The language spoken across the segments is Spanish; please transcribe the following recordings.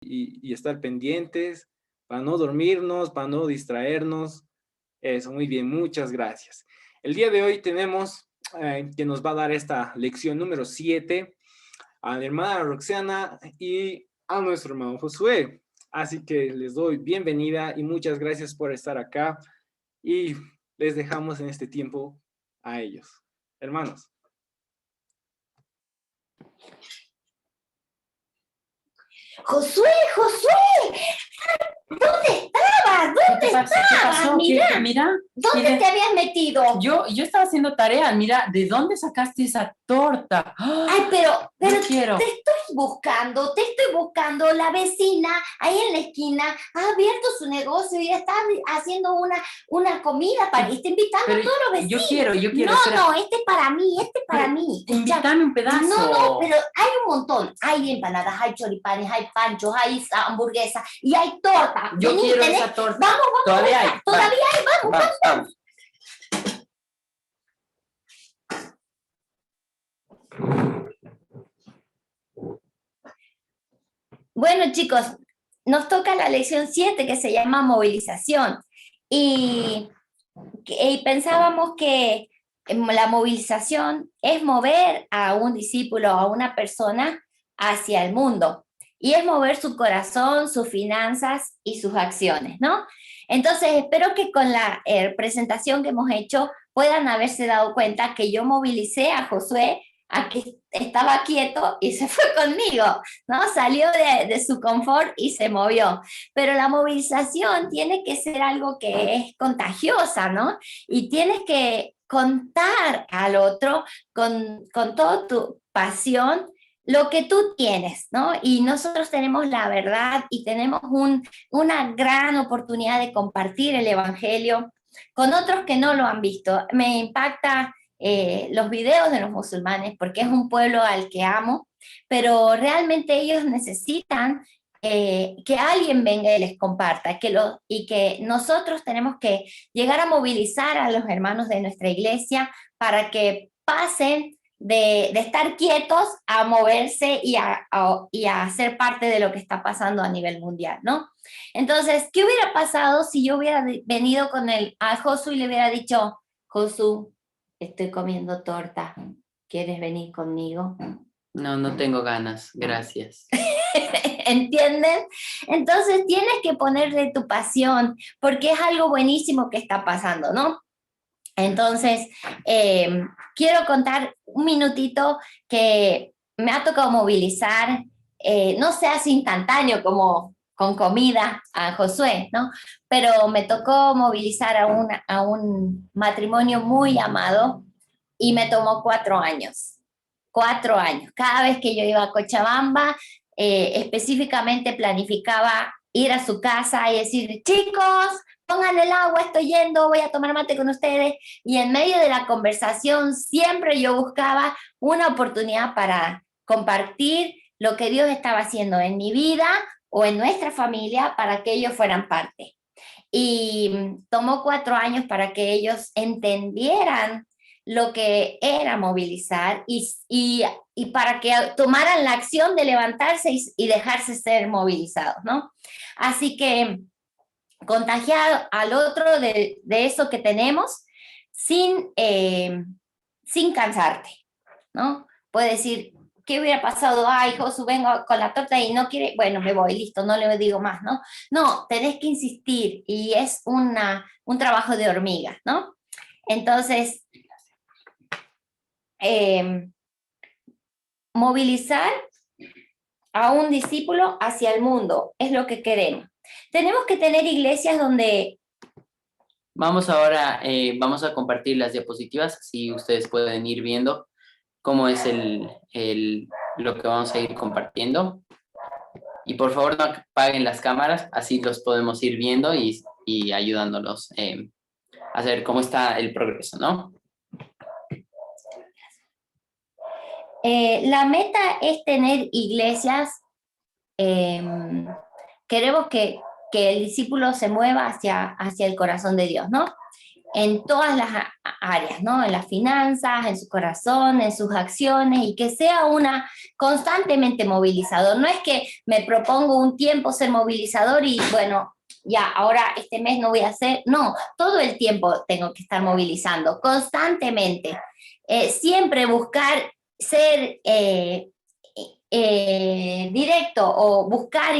y estar pendientes, para no dormirnos, para no distraernos. Eso, muy bien, muchas gracias. El día de hoy tenemos que nos va a dar esta lección número 7 a la hermana Roxana y a nuestro hermano Josué. Así que les doy bienvenida y muchas gracias por estar acá y les dejamos en este tiempo a ellos. Hermanos. Josué, ¿dónde estabas? ¿Dónde estabas? ¿Qué pasó? Mira, ¿dónde te habías metido? Yo estaba haciendo tarea. Mira, ¿de dónde sacaste esa torta? Ay, pero No quiero. te estoy buscando. La vecina ahí en la esquina ha abierto su negocio y está haciendo una comida para y está invitando a todos los vecinos. Yo quiero. No, este es para mí. Invítame un pedazo. No, pero hay un montón. Hay empanadas, hay choripanes, hay panchos, hay hamburguesas y hay torta. Yo quiero esa torta. Vamos. Todavía hay. Vamos. Bueno, chicos, nos toca la lección 7 que se llama movilización. Y pensábamos que la movilización es mover a un discípulo, a una persona hacia el mundo. Y es mover su corazón, sus finanzas y sus acciones, ¿no? Entonces, espero que con la presentación que hemos hecho puedan haberse dado cuenta que yo movilicé a Josué a que estaba quieto y se fue conmigo, ¿no? Salió de su confort y se movió. Pero la movilización tiene que ser algo que es contagiosa, ¿no? Y tienes que contar al otro con toda tu pasión lo que tú tienes, ¿no? Y nosotros tenemos la verdad y tenemos una gran oportunidad de compartir el evangelio con otros que no lo han visto. Me impacta los videos de los musulmanes porque es un pueblo al que amo, pero realmente ellos necesitan que alguien venga y les comparta, y que nosotros tenemos que llegar a movilizar a los hermanos de nuestra iglesia para que pasen de estar quietos a moverse y a ser parte de lo que está pasando a nivel mundial, ¿no? Entonces, ¿qué hubiera pasado si yo hubiera venido a Josu y le hubiera dicho, Josu, estoy comiendo torta, ¿quieres venir conmigo? No tengo ganas, gracias. ¿Entienden? Entonces tienes que ponerle tu pasión, porque es algo buenísimo que está pasando, ¿no? Entonces, quiero contar un minutito que me ha tocado movilizar, no se hace instantáneo como con comida a Josué, ¿no? Pero me tocó movilizar a un matrimonio muy amado y me tomó 4 años. 4 años. Cada vez que yo iba a Cochabamba, específicamente planificaba ir a su casa y decir, chicos, pongan el agua, estoy yendo, voy a tomar mate con ustedes. Y en medio de la conversación siempre yo buscaba una oportunidad para compartir lo que Dios estaba haciendo en mi vida o en nuestra familia para que ellos fueran parte. Y tomó 4 años para que ellos entendieran lo que era movilizar y para que tomaran la acción de levantarse y dejarse ser movilizados, ¿no? Así que contagiar al otro de eso que tenemos sin cansarte, ¿no? Puedes decir, ¿qué hubiera pasado? Ay, Josu, vengo con la torta y no quiere, bueno, me voy, listo, no le digo más, ¿no? No, tenés que insistir y es un trabajo de hormiga, ¿no? Entonces, movilizar a un discípulo hacia el mundo es lo que queremos. Tenemos que tener iglesias donde... Vamos ahora, vamos a compartir las diapositivas, así ustedes pueden ir viendo cómo es lo que vamos a ir compartiendo. Y por favor no apaguen las cámaras, así los podemos ir viendo y ayudándolos a saber cómo está el progreso, ¿no? La meta es tener iglesias, queremos que el discípulo se mueva hacia el corazón de Dios, ¿no? en todas las áreas, ¿no? En las finanzas, en su corazón, en sus acciones, y que sea una constantemente movilizador. No es que me propongo un tiempo ser movilizador y bueno, ya, ahora este mes no voy a hacer, no, todo el tiempo tengo que estar movilizando, constantemente. Siempre buscar ser directo o buscar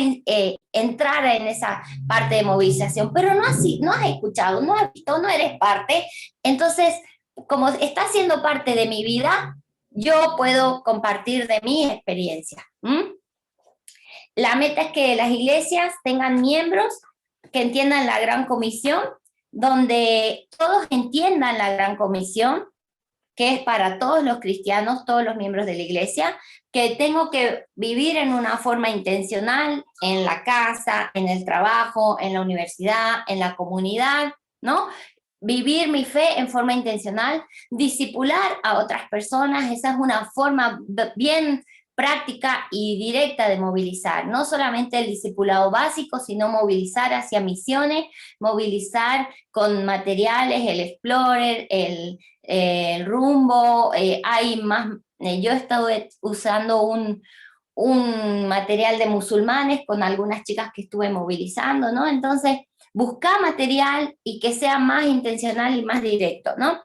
entrar en esa parte de movilización, pero no has escuchado, no has visto, no eres parte. Entonces, como está siendo parte de mi vida, yo puedo compartir de mi experiencia. La meta es que las iglesias tengan miembros que entiendan la Gran Comisión, donde todos entiendan la Gran Comisión, que es para todos los cristianos, todos los miembros de la iglesia, que tengo que vivir en una forma intencional en la casa, en el trabajo, en la universidad, en la comunidad, ¿no? Vivir mi fe en forma intencional, discipular a otras personas, esa es una forma bien práctica y directa de movilizar, no solamente el discipulado básico, sino movilizar hacia misiones, movilizar con materiales, el Explorer, el Rumbo, hay más, yo he estado usando un material de musulmanes con algunas chicas que estuve movilizando, ¿no? Entonces, buscar material y que sea más intencional y más directo, ¿no?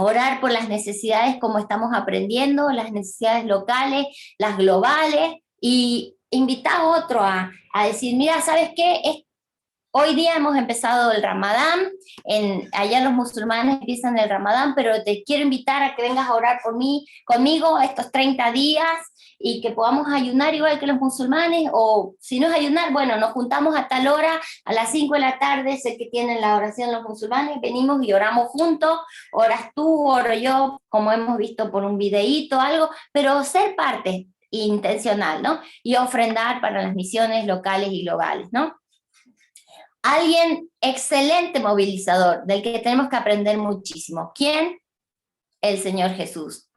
Orar por las necesidades como estamos aprendiendo, las necesidades locales, las globales, y invitar a otro a decir, mira, ¿sabes qué? Hoy día hemos empezado el Ramadán, allá los musulmanes empiezan el Ramadán, pero te quiero invitar a que vengas a orar conmigo estos 30 días y que podamos ayunar igual que los musulmanes, o si no es ayunar, bueno, nos juntamos a tal hora, a las 5 de la tarde, sé que tienen la oración los musulmanes, venimos y oramos juntos, oras tú, oro yo, como hemos visto por un videíto, algo, pero ser parte intencional, ¿no? Y ofrendar para las misiones locales y globales, ¿no? Alguien excelente movilizador, del que tenemos que aprender muchísimo. ¿Quién? El Señor Jesús.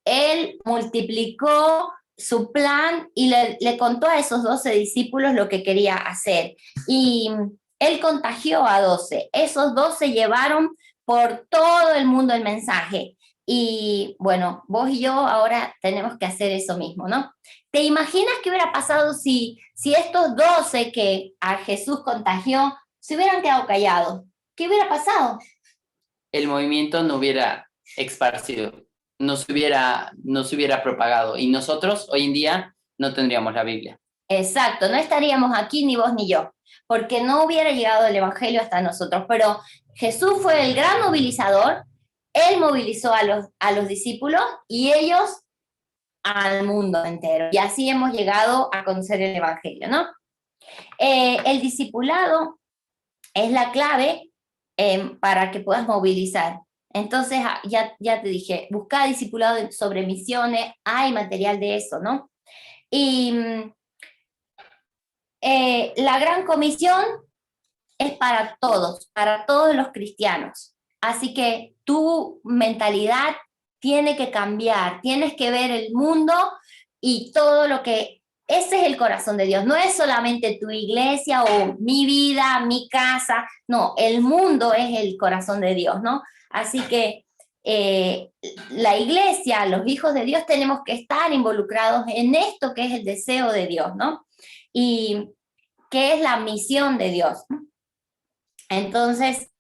Él multiplicó su plan y le contó a esos 12 discípulos lo que quería hacer. Y él contagió a 12. Esos 12 llevaron por todo el mundo el mensaje. Y bueno, vos y yo ahora tenemos que hacer eso mismo, ¿no? ¿Te imaginas qué hubiera pasado si estos 12 que a Jesús contagió se hubieran quedado callados? ¿Qué hubiera pasado? El movimiento no hubiera esparcido, no se hubiera propagado, y nosotros hoy en día no tendríamos la Biblia. Exacto, no estaríamos aquí ni vos ni yo, porque no hubiera llegado el Evangelio hasta nosotros, pero Jesús fue el gran movilizador, él movilizó a los discípulos y ellos al mundo entero, y así hemos llegado a conocer el Evangelio, ¿no? El discipulado es la clave para que puedas movilizar. Entonces, ya te dije, busca discipulado sobre misiones, hay material de eso, ¿no? Y la Gran Comisión es para todos los cristianos. Así que tu mentalidad tiene que cambiar, tienes que ver el mundo y todo lo que... Ese es el corazón de Dios, no es solamente tu iglesia o mi vida, mi casa, no, el mundo es el corazón de Dios, ¿no? Así que la iglesia, los hijos de Dios, tenemos que estar involucrados en esto que es el deseo de Dios, ¿no? Y que es la misión de Dios. Entonces,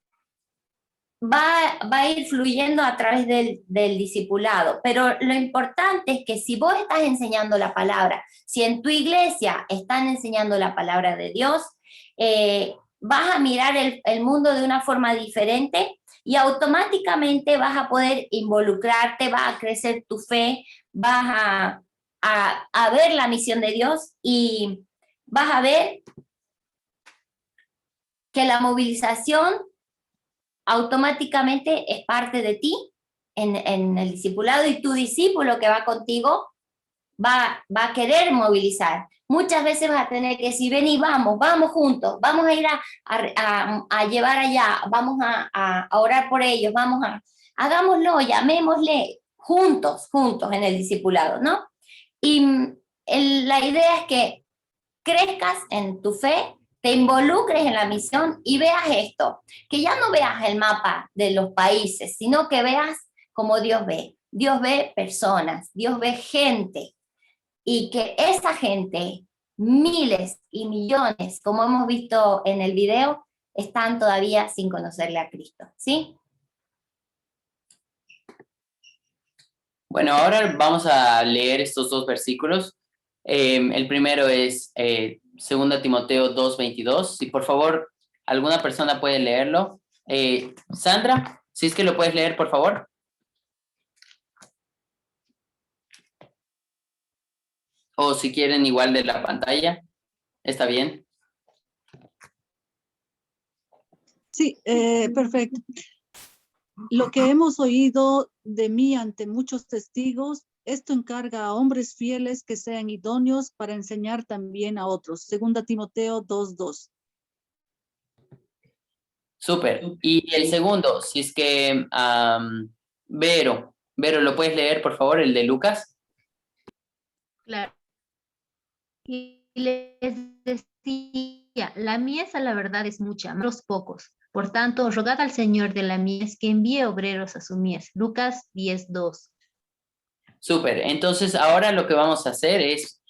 va a ir fluyendo a través del discipulado, pero lo importante es que si vos estás enseñando la palabra, si en tu iglesia están enseñando la palabra de Dios, vas a mirar el mundo de una forma diferente y automáticamente vas a poder involucrarte, va a crecer tu fe, vas a ver la misión de Dios y vas a ver que la movilización automáticamente es parte de ti en el discipulado, y tu discípulo que va contigo va a querer movilizar. Muchas veces vas a tener que decir, ven y vamos juntos, vamos a ir a llevar allá, vamos a orar por ellos, hagámoslo, llamémosle juntos en el discipulado, ¿no? Y la idea es que crezcas en tu fe, te involucres en la misión y veas esto, que ya no veas el mapa de los países, sino que veas como Dios ve. Dios ve personas, Dios ve gente, y que esa gente, miles y millones, como hemos visto en el video, están todavía sin conocerle a Cristo, ¿sí? Bueno, ahora vamos a leer estos dos versículos. El primero es 2 Timoteo 2:22. Si por favor alguna persona puede leerlo. Sandra, si es que lo puedes leer, por favor. O si quieren igual de la pantalla, está bien. Sí, perfecto. Lo que hemos oído de mí ante muchos testigos, esto encarga a hombres fieles que sean idóneos para enseñar también a otros. 2 Timoteo 2:2. Súper. Y el segundo, si es que Vero, ¿lo puedes leer, por favor, el de Lucas? Claro. Y les decía, la mies a la verdad es mucha, los pocos. Por tanto, rogad al Señor de la mies que envíe obreros a su mies. Lucas 10:2. Súper. Entonces, ahora lo que vamos a hacer es,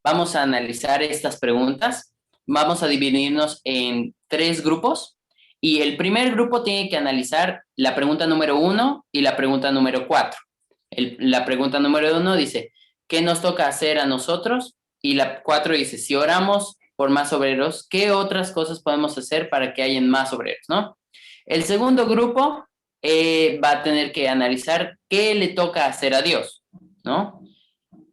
vamos a analizar estas preguntas. Vamos a dividirnos en 3 grupos. Y el primer grupo tiene que analizar la pregunta número 1 y la pregunta número 4. La pregunta número 1 dice, ¿qué nos toca hacer a nosotros? Y la 4 dice, si oramos por más obreros, ¿qué otras cosas podemos hacer para que hayan más obreros, ¿no? El segundo grupo va a tener que analizar qué le toca hacer a Dios, ¿no?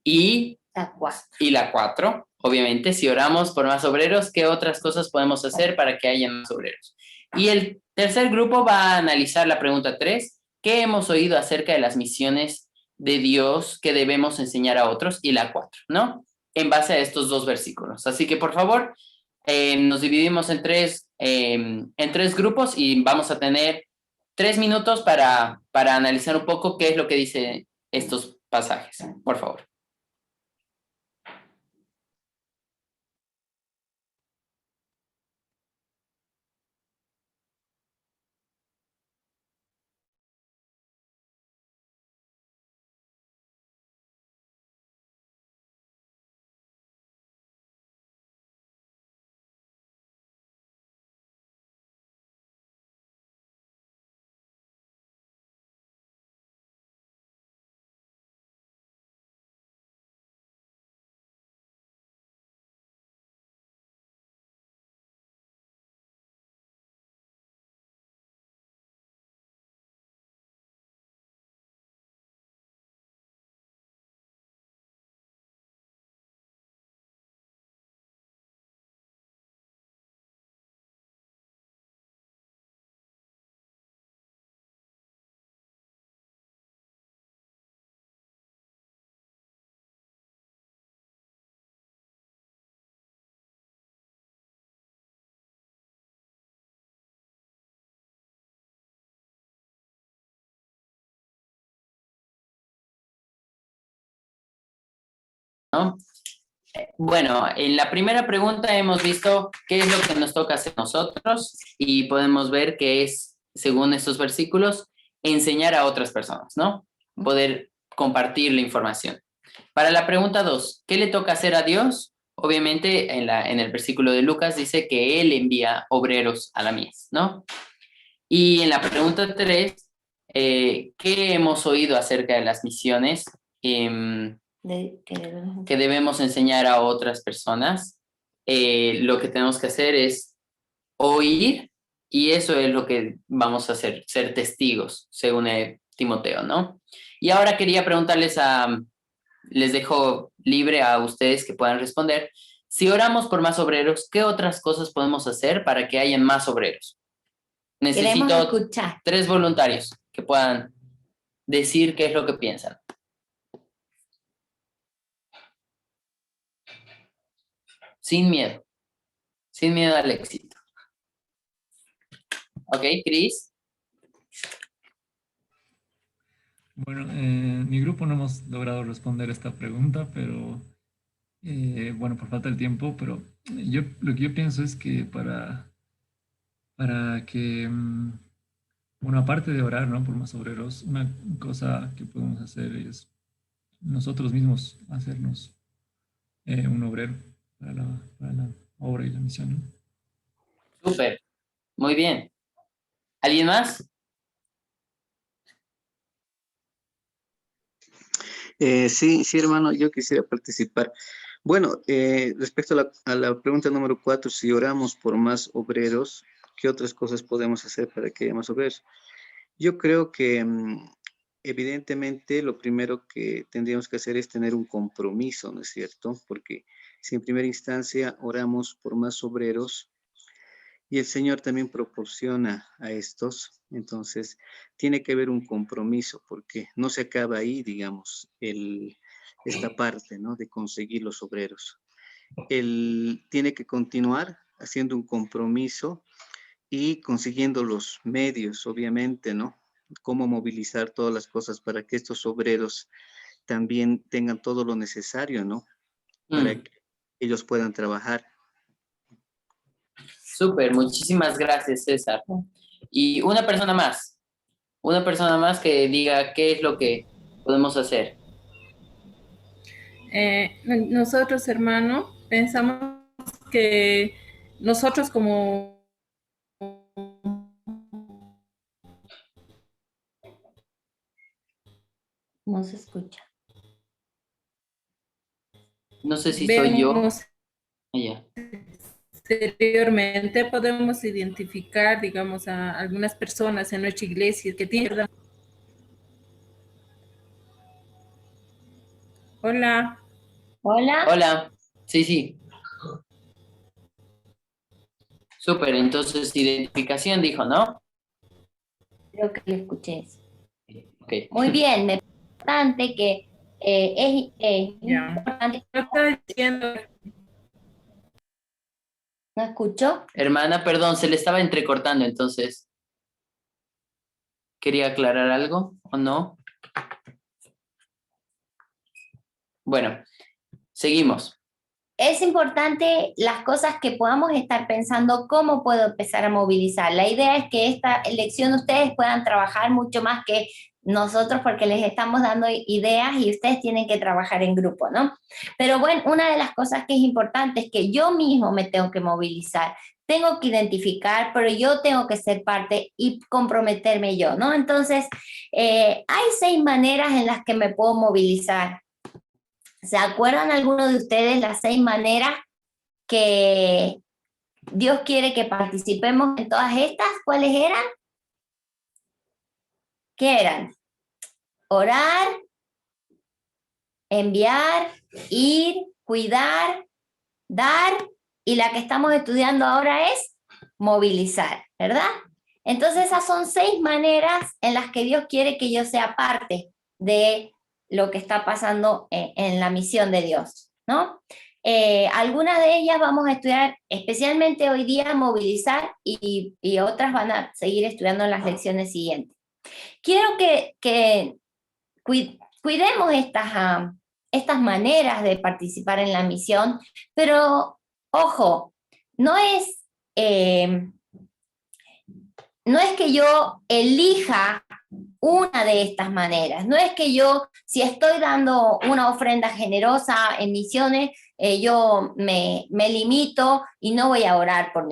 Y la 4, obviamente, si oramos por más obreros, ¿qué otras cosas podemos hacer para que haya más obreros? Y el tercer grupo va a analizar la pregunta 3, ¿qué hemos oído acerca de las misiones de Dios que debemos enseñar a otros? Y la 4, ¿no? En base a estos 2 versículos. Así que, por favor, nos dividimos en tres grupos y vamos a tener 3 minutos para analizar un poco qué es lo que dice estos pasajes. Por favor. ¿No? Bueno, en la primera pregunta hemos visto qué es lo que nos toca hacer nosotros y podemos ver que es, según estos versículos, enseñar a otras personas, ¿no? Poder compartir la información. Para la pregunta 2, ¿qué le toca hacer a Dios? Obviamente en el versículo de Lucas dice que Él envía obreros a la mies, ¿no? Y en la pregunta 3, ¿qué hemos oído acerca de las misiones? Que debemos enseñar a otras personas. Lo que tenemos que hacer es oír y eso es lo que vamos a hacer, ser testigos, según Timoteo, ¿no? Y ahora quería preguntarles les dejo libre a ustedes que puedan responder. Si oramos por más obreros, ¿qué otras cosas podemos hacer para que hayan más obreros? Necesito 3 voluntarios que puedan decir qué es lo que piensan. Sin miedo al éxito. Ok, Cris. Bueno, mi grupo no hemos logrado responder esta pregunta, pero bueno, por falta de tiempo, pero lo que yo pienso es que para que, bueno, aparte de orar, ¿no? Por más obreros, una cosa que podemos hacer es nosotros mismos hacernos un obrero para la obra y la misión, ¿no? Súper, muy bien. ¿Alguien más? Sí, sí, hermano, yo quisiera participar. Bueno, respecto a la pregunta número 4, si oramos por más obreros, ¿qué otras cosas podemos hacer para que haya más obreros? Yo creo que evidentemente lo primero que tendríamos que hacer es tener un compromiso, ¿no es cierto? Porque si en primera instancia oramos por más obreros, y el Señor también proporciona a estos. Entonces, tiene que haber un compromiso porque no se acaba ahí, digamos, esta parte, ¿no? De conseguir los obreros. Él tiene que continuar haciendo un compromiso y consiguiendo los medios, obviamente, ¿no? Cómo movilizar todas las cosas para que estos obreros también tengan todo lo necesario, ¿no? Para que ellos puedan trabajar. Súper, muchísimas gracias, César. Y una persona más que diga qué es lo que podemos hacer. Nosotros, hermano, pensamos que nosotros como No se escucha. No sé si soy yo. vemos Ya. exteriormente, podemos identificar, digamos, a algunas personas en nuestra iglesia que tienen... Hola. Hola. Hola. Sí, sí. Súper, entonces identificación dijo, ¿no? Creo que le escuché eso. Ok. Muy bien, me parece importante que es Ya. importante. Yo estaba diciendo, ¿No escuchó? Hermana, perdón, se le estaba entrecortando, entonces. ¿Quería aclarar algo o no? Bueno, seguimos. Es importante las cosas que podamos estar pensando, cómo puedo empezar a movilizar. La idea es que esta elección ustedes puedan trabajar mucho más que nosotros porque les estamos dando ideas y ustedes tienen que trabajar en grupo, ¿no? Pero bueno, una de las cosas que es importante es que yo mismo me tengo que movilizar, tengo que identificar, pero yo tengo que ser parte y comprometerme yo, ¿no? Entonces, hay 6 maneras en las que me puedo movilizar. ¿Se acuerdan algunos de ustedes las 6 maneras que Dios quiere que participemos en todas estas? ¿Cuáles eran? ¿Qué eran? Orar, enviar, ir, cuidar, dar, y la que estamos estudiando ahora es movilizar, ¿verdad? Entonces esas son 6 maneras en las que Dios quiere que yo sea parte de lo que está pasando en la misión de Dios, ¿no? Algunas de ellas vamos a estudiar especialmente hoy día, movilizar, y otras van a seguir estudiando en las lecciones siguientes. Quiero que cuidemos estas maneras de participar en la misión, pero ojo, no es que yo elija una de estas maneras, no es que yo, si estoy dando una ofrenda generosa en misiones, yo me limito y no voy a orar por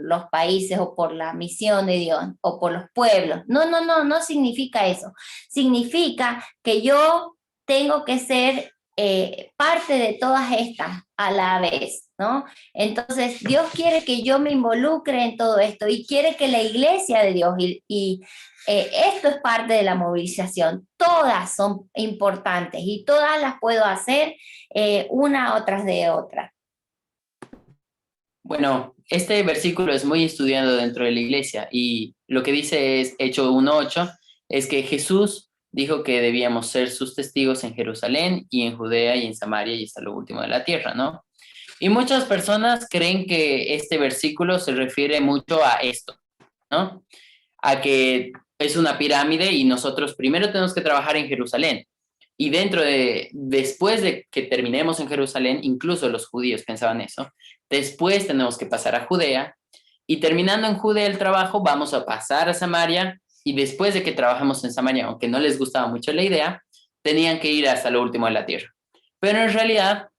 los países o por la misión de Dios o por los pueblos. No significa eso. Significa que yo tengo que ser parte de todas estas a la vez, ¿no? Entonces, Dios quiere que yo me involucre en todo esto y quiere que la iglesia de Dios esto es parte de la movilización. Todas son importantes y todas las puedo hacer una tras de otra. Bueno, este versículo es muy estudiado dentro de la iglesia y lo que dice es Hechos 1:8, es que Jesús dijo que debíamos ser sus testigos en Jerusalén y en Judea y en Samaria y hasta lo último de la tierra, ¿no? Y muchas personas creen que este versículo se refiere mucho a esto, ¿no? A que es una pirámide y nosotros primero tenemos que trabajar en Jerusalén. Y después de que terminemos en Jerusalén, incluso los judíos pensaban eso, después tenemos que pasar a Judea, y terminando en Judea el trabajo, vamos a pasar a Samaria, y después de que trabajamos en Samaria, aunque no les gustaba mucho la idea, tenían que ir hasta lo último de la tierra. Pero en realidad,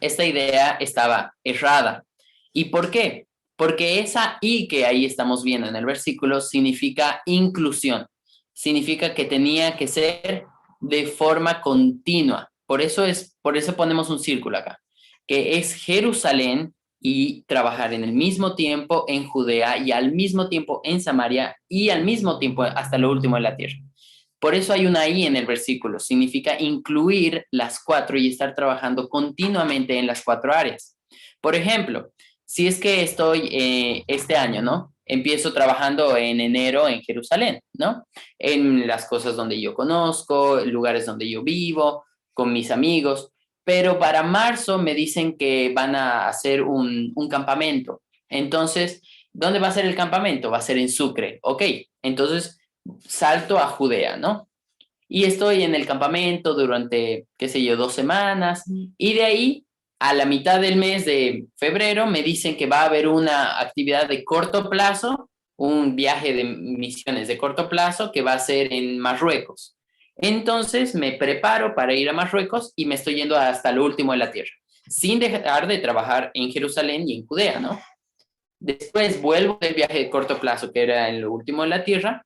esta idea estaba errada. ¿Y por qué? Porque esa "y" que ahí estamos viendo en el versículo significa inclusión. Significa que tenía que ser de forma continua. Por eso ponemos un círculo acá, que es Jerusalén y trabajar en el mismo tiempo en Judea y al mismo tiempo en Samaria y al mismo tiempo hasta lo último de la tierra. Por eso hay una "y" en el versículo, significa incluir las 4 y estar trabajando continuamente en las 4 áreas. Por ejemplo, si es que estoy este año, ¿no? Empiezo trabajando en enero en Jerusalén, ¿no? En las cosas donde yo conozco, lugares donde yo vivo, con mis amigos, pero para marzo me dicen que van a hacer un campamento. Entonces, ¿dónde va a ser el campamento? Va a ser en Sucre, ok. Entonces, salto a Judea, ¿no? Y estoy en el campamento durante, qué sé yo, 2 semanas, y de ahí a la mitad del mes de febrero me dicen que va a haber una actividad de corto plazo, un viaje de misiones de corto plazo que va a ser en Marruecos. Entonces me preparo para ir a Marruecos y me estoy yendo hasta lo último de la tierra, sin dejar de trabajar en Jerusalén y en Judea, ¿no? Después vuelvo del viaje de corto plazo, que era en lo último de la tierra,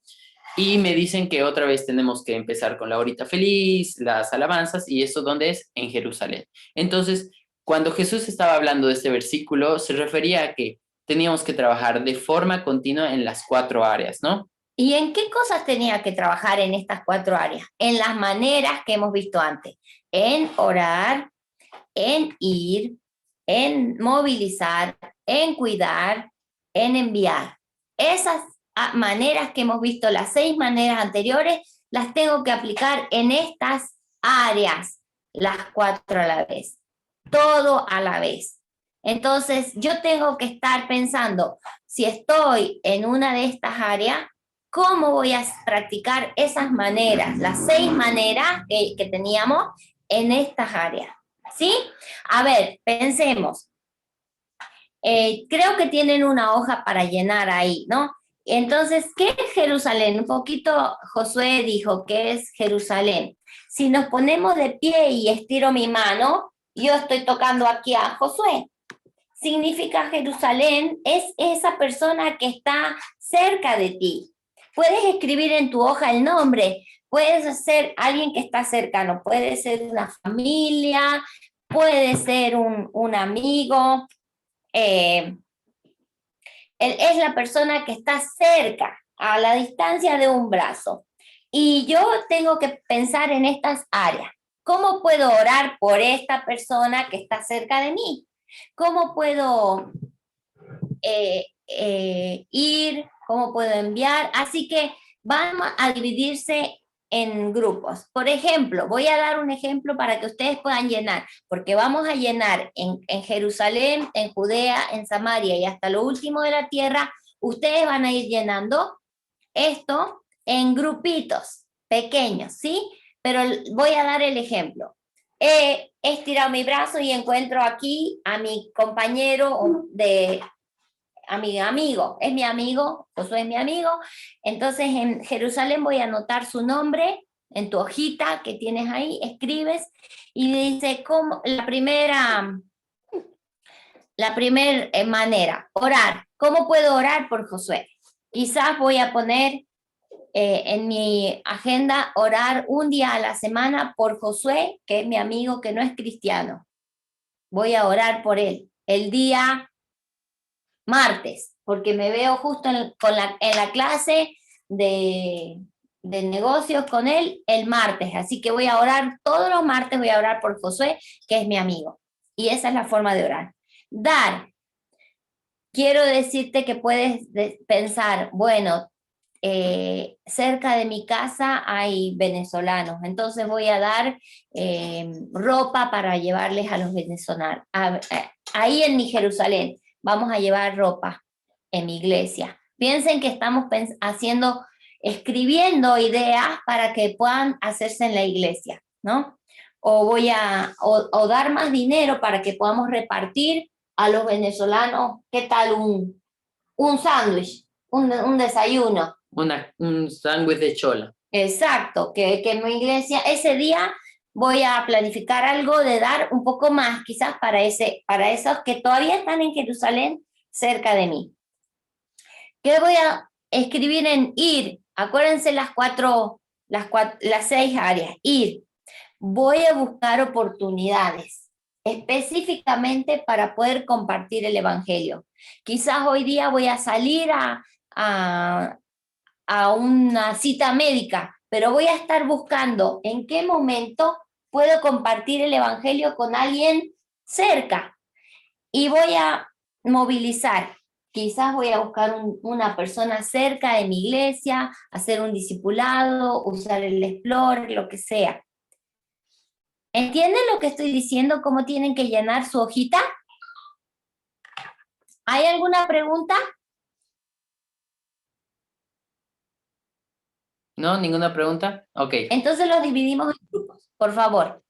y me dicen que otra vez tenemos que empezar con la horita feliz, las alabanzas, y eso ¿dónde es? En Jerusalén. Entonces, cuando Jesús estaba hablando de este versículo, se refería a que teníamos que trabajar de forma continua en las 4 áreas, ¿no? ¿Y en qué cosas tenía que trabajar en estas 4 áreas? En las maneras que hemos visto antes, en orar, en ir, en movilizar, en cuidar, en enviar. Esas maneras que hemos visto, las 6 maneras anteriores, las tengo que aplicar en estas áreas, las 4 a la vez, todo a la vez. Entonces, yo tengo que estar pensando, si estoy en una de estas áreas, ¿cómo voy a practicar esas maneras, las 6 maneras que teníamos en estas áreas? ¿Sí? A ver, pensemos. Creo que tienen una hoja para llenar ahí, ¿no? Entonces, ¿qué es Jerusalén? Un poquito Josué dijo que es Jerusalén. Si nos ponemos de pie y estiro mi mano, yo estoy tocando aquí a Josué. Significa Jerusalén es esa persona que está cerca de ti. Puedes escribir en tu hoja el nombre, puedes ser alguien que está cercano, puede ser una familia, puede ser un amigo. Él es la persona que está cerca, a la distancia de un brazo. Y yo tengo que pensar en estas áreas. ¿Cómo puedo orar por esta persona que está cerca de mí? ¿Cómo puedo ir? ¿Cómo puedo enviar? Así que van a dividirse en grupos. Por ejemplo, voy a dar un ejemplo para que ustedes puedan llenar, porque vamos a llenar en Jerusalén, en Judea, en Samaria y hasta lo último de la tierra. Ustedes van a ir llenando esto en grupitos pequeños, ¿sí? Pero voy a dar el ejemplo. He estirado mi brazo y encuentro aquí a mi compañero a mi amigo, es mi amigo, Josué es mi amigo. Entonces en Jerusalén voy a anotar su nombre en tu hojita que tienes ahí, escribes y dice cómo la primera manera, orar. ¿Cómo puedo orar por Josué? Quizás voy a poner en mi agenda orar un día a la semana por Josué, que es mi amigo que no es cristiano. Voy a orar por él el día martes, porque me veo justo en la clase de negocios con él el martes, así que voy a orar, todos los martes voy a orar por Josué, que es mi amigo, y esa es la forma de orar. Dar, quiero decirte que puedes pensar, bueno, cerca de mi casa hay venezolanos, entonces voy a dar ropa para llevarles a los venezolanos, ahí en mi Jerusalén. Vamos a llevar ropa en mi iglesia. Piensen que estamos escribiendo ideas para que puedan hacerse en la iglesia. ¿no? O o dar más dinero para que podamos repartir a los venezolanos, ¿qué tal un sándwich, un desayuno? Un sándwich de chola. Exacto, que en mi iglesia ese día voy a planificar algo de dar un poco más, quizás para esos que todavía están en Jerusalén, cerca de mí. ¿Qué voy a escribir en ir? Acuérdense las 6 áreas. Ir. Voy a buscar oportunidades, específicamente para poder compartir el evangelio. Quizás hoy día voy a salir a una cita médica, pero voy a estar buscando en qué momento puedo compartir el evangelio con alguien cerca. Y voy a movilizar. Quizás voy a buscar una persona cerca de mi iglesia, hacer un discipulado, usar el Explorer, lo que sea. ¿Entienden lo que estoy diciendo? ¿Cómo tienen que llenar su hojita? ¿Hay alguna pregunta? ¿No? ¿Ninguna pregunta? Ok. Entonces los dividimos en grupos, por favor.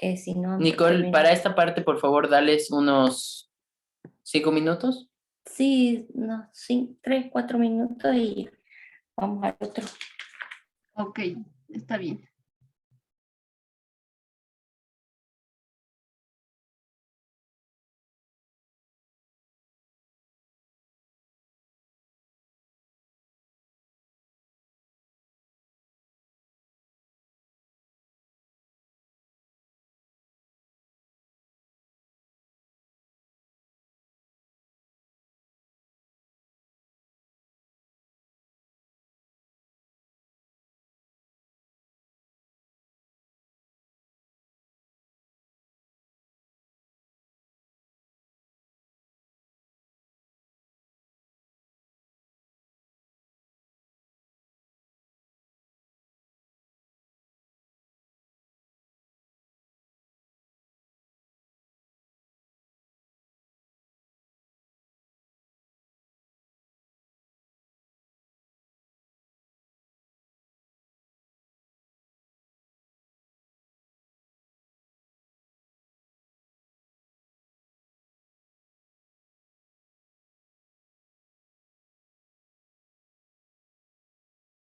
Que si no, Nicole, para esta parte, por favor, dales unos 5 minutos. Sí, no, 3, 4 minutos y vamos al otro. Ok, está bien.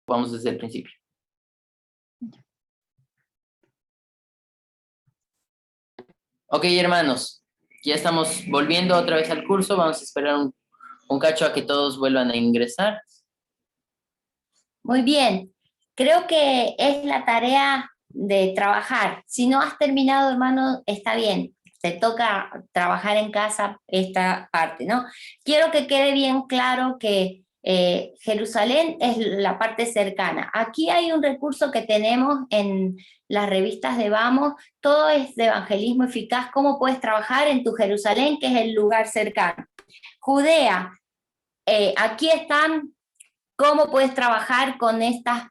Vamos desde el principio. Ok, hermanos, ya estamos volviendo otra vez al curso. Vamos a esperar un cacho a que todos vuelvan a ingresar. Muy bien, creo que es la tarea de trabajar. Si no has terminado, hermano, está bien. Te toca trabajar en casa esta parte, ¿no? Quiero que quede bien claro que Jerusalén es la parte cercana. Aquí hay un recurso que tenemos en las revistas de Vamos, todo es de evangelismo eficaz, cómo puedes trabajar en tu Jerusalén, que es el lugar cercano. Judea, aquí están cómo puedes trabajar con estas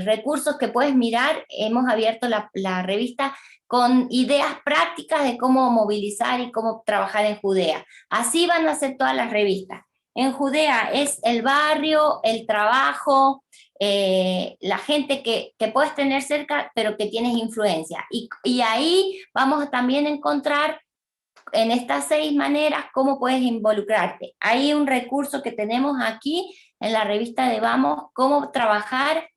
recursos que puedes mirar. Hemos abierto la revista con ideas prácticas de cómo movilizar y cómo trabajar en Judea. Así van a ser todas las revistas. En Judea es el barrio, el trabajo, la gente que puedes tener cerca, pero que tienes influencia. Y ahí vamos a también encontrar en estas 6 maneras cómo puedes involucrarte. Hay un recurso que tenemos aquí en la revista de Vamos, cómo trabajar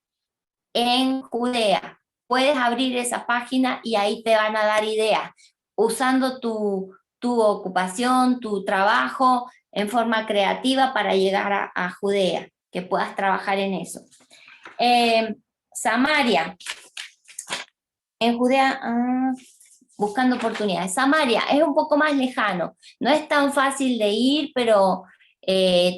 en Judea. Puedes abrir esa página y ahí te van a dar ideas, usando tu ocupación, tu trabajo en forma creativa para llegar a Judea, que puedas trabajar en eso. Samaria, en Judea, buscando oportunidades. Samaria es un poco más lejano, no es tan fácil de ir, pero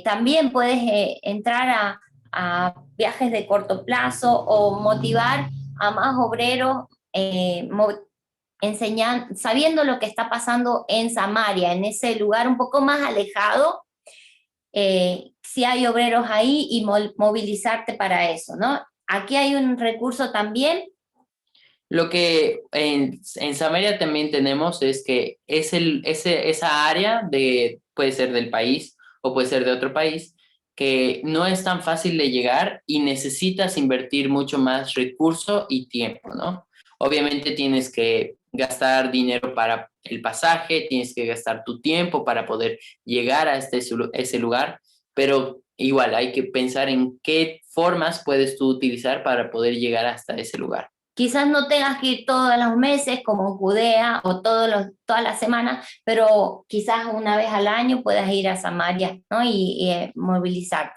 también puedes entrar a viajes de corto plazo o motivar a más obreros sabiendo lo que está pasando en Samaria, en ese lugar un poco más alejado, si hay obreros ahí y movilizarte para eso, ¿no? Aquí hay un recurso también. Lo que en Samaria también tenemos es que es esa área puede ser del país o puede ser de otro país, que no es tan fácil de llegar y necesitas invertir mucho más recurso y tiempo, ¿no? Obviamente tienes que gastar dinero para el pasaje, tienes que gastar tu tiempo para poder llegar a ese lugar, pero igual hay que pensar en qué formas puedes tú utilizar para poder llegar hasta ese lugar. Quizás no tengas que ir todos los meses como en Judea o todas las semanas, pero quizás una vez al año puedas ir a Samaria, ¿no? y movilizarte.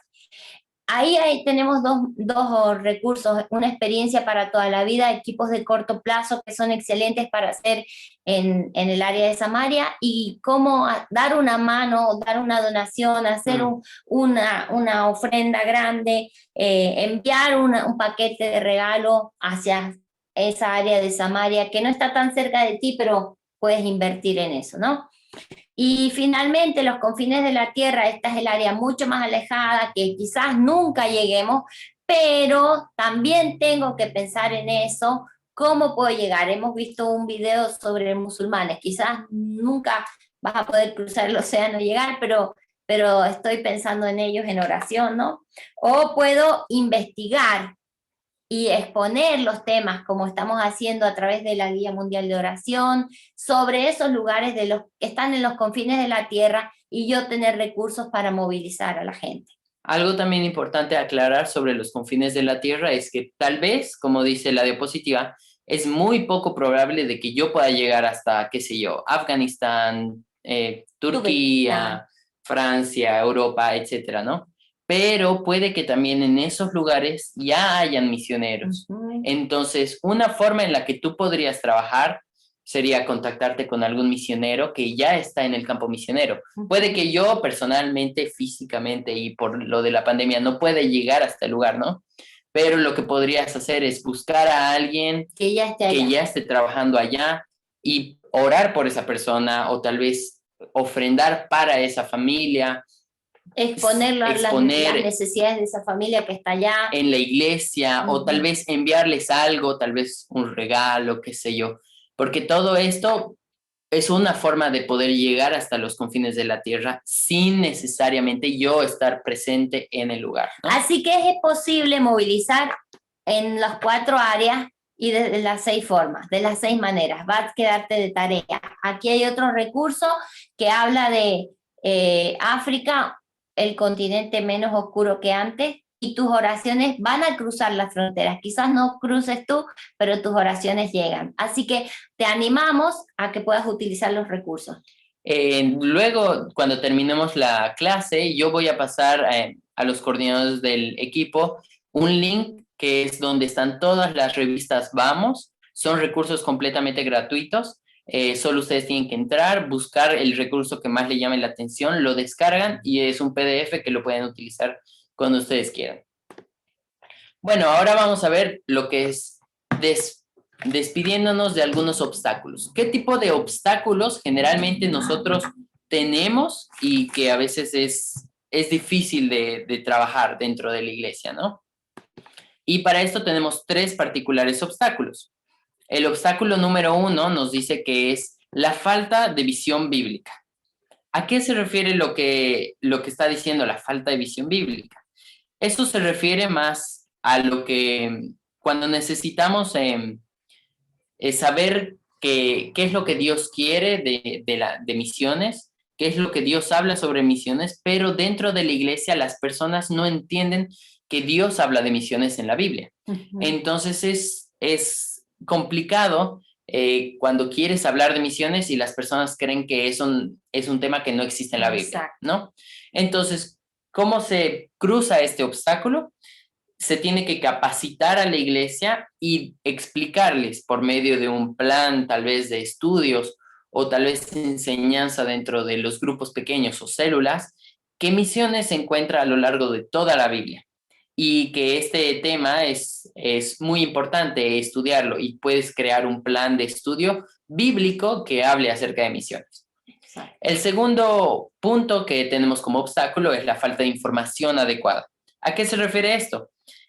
Ahí tenemos dos recursos, una experiencia para toda la vida, equipos de corto plazo que son excelentes para hacer en el área de Samaria, y cómo dar una mano, dar una donación, hacer una ofrenda grande, enviar un paquete de regalo hacia esa área de Samaria que no está tan cerca de ti, pero puedes invertir en eso, ¿no? Y finalmente, los confines de la tierra, esta es el área mucho más alejada, que quizás nunca lleguemos, pero también tengo que pensar en eso, ¿cómo puedo llegar? Hemos visto un video sobre musulmanes, quizás nunca vas a poder cruzar el océano y llegar, pero estoy pensando en ellos en oración, ¿no? O puedo investigar y exponer los temas, como estamos haciendo a través de la Guía Mundial de Oración, sobre esos lugares que están en los confines de la tierra, y yo tener recursos para movilizar a la gente. Algo también importante aclarar sobre los confines de la tierra es que tal vez, como dice la diapositiva, es muy poco probable de que yo pueda llegar hasta, qué sé yo, Afganistán, Turquía, Francia, Europa, etcétera, ¿no? Pero puede que también en esos lugares ya hayan misioneros. Entonces, una forma en la que tú podrías trabajar sería contactarte con algún misionero que ya está en el campo misionero. Puede que yo personalmente, físicamente y por lo de la pandemia no pueda llegar hasta el lugar, ¿no? Pero lo que podrías hacer es buscar a alguien que ya esté trabajando allá y orar por esa persona, o tal vez ofrendar para esa familia. Exponer las necesidades de esa familia que está allá. En la iglesia, o tal vez enviarles algo, tal vez un regalo, qué sé yo. Porque todo esto es una forma de poder llegar hasta los confines de la tierra sin necesariamente yo estar presente en el lugar, ¿no? Así que es posible movilizar en las 4 áreas y de las 6 formas, de las 6 maneras. Va a quedarte de tarea. Aquí hay otro recurso que habla de África, el continente menos oscuro que antes, y tus oraciones van a cruzar las fronteras. Quizás no cruces tú, pero tus oraciones llegan. Así que te animamos a que puedas utilizar los recursos. Luego, cuando terminemos la clase, yo voy a pasar a los coordinadores del equipo un link que es donde están todas las revistas Vamos. Son recursos completamente gratuitos. Solo ustedes tienen que entrar, buscar el recurso que más les llame la atención, lo descargan y es un PDF que lo pueden utilizar cuando ustedes quieran. Bueno, ahora vamos a ver lo que es despidiéndonos de algunos obstáculos. ¿Qué tipo de obstáculos generalmente nosotros tenemos y que a veces es difícil de trabajar dentro de la iglesia, ¿no? Y para esto tenemos 3 particulares obstáculos. El obstáculo número 1 nos dice que es la falta de visión bíblica. ¿A qué se refiere lo que está diciendo la falta de visión bíblica? Eso se refiere más a lo que cuando necesitamos saber qué es lo que Dios quiere de misiones, qué es lo que Dios habla sobre misiones, pero dentro de la iglesia las personas no entienden que Dios habla de misiones en la Biblia. Entonces es complicado cuando quieres hablar de misiones y las personas creen que es un tema que no existe en la Biblia, Exacto. ¿no? Entonces, ¿cómo se cruza este obstáculo? Se tiene que capacitar a la iglesia y explicarles por medio de un plan, tal vez de estudios o tal vez de enseñanza dentro de los grupos pequeños o células, qué misiones se encuentra a lo largo de toda la Biblia. Y que este tema es muy importante estudiarlo y puedes crear un plan de estudio bíblico que hable acerca de misiones. Exacto. El segundo punto que tenemos como obstáculo es la falta de información adecuada. ¿A qué se refiere esto?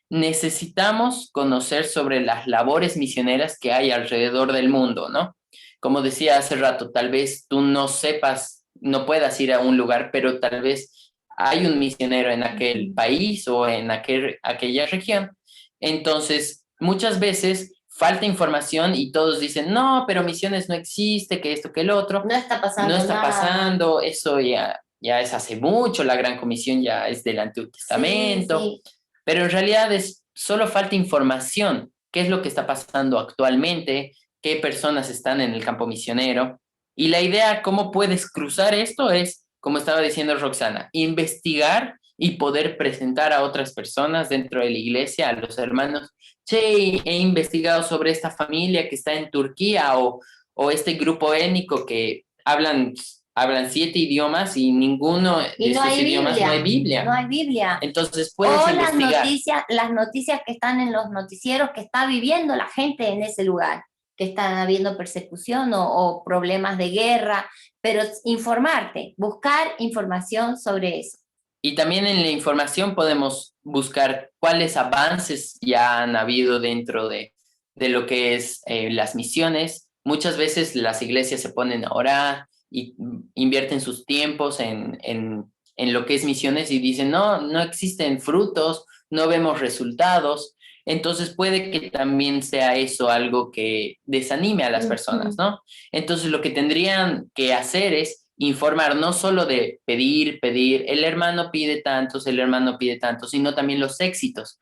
Necesitamos conocer sobre las labores misioneras que hay alrededor del mundo, ¿no? Como decía hace rato, tal vez tú no sepas, no puedas ir a un lugar, pero tal vez hay un misionero en aquel país o en aquella región. Entonces, muchas veces falta información y todos dicen, no, pero misiones no existe, que esto, que el otro. No está pasando No está nada. pasando, eso ya es hace mucho, la Gran Comisión ya es del Antiguo Testamento. Sí, sí. Pero en realidad solo falta información. ¿Qué es lo que está pasando actualmente? ¿Qué personas están en el campo misionero? Y la idea, ¿cómo puedes cruzar esto? Es, como estaba diciendo Roxana, investigar y poder presentar a otras personas dentro de la iglesia, a los hermanos. Che, he investigado sobre esta familia que está en Turquía o este grupo étnico que hablan 7 idiomas y ninguno de Y no estos hay idiomas Biblia. no hay Biblia. No hay Biblia. Entonces puedes O investigar. las noticias que están en los noticieros que está viviendo la gente en ese lugar, que está habiendo persecución o problemas de guerra, pero informarte, buscar información sobre eso. Y también en la información podemos buscar cuáles avances ya han habido dentro de lo que es las misiones. Muchas veces las iglesias se ponen a orar y invierten sus tiempos en lo que es misiones y dicen, no existen frutos, no vemos resultados. Entonces puede que también sea eso algo que desanime a las personas, ¿no? Entonces lo que tendrían que hacer es informar, no solo de pedir, el hermano pide tantos, sino también los éxitos,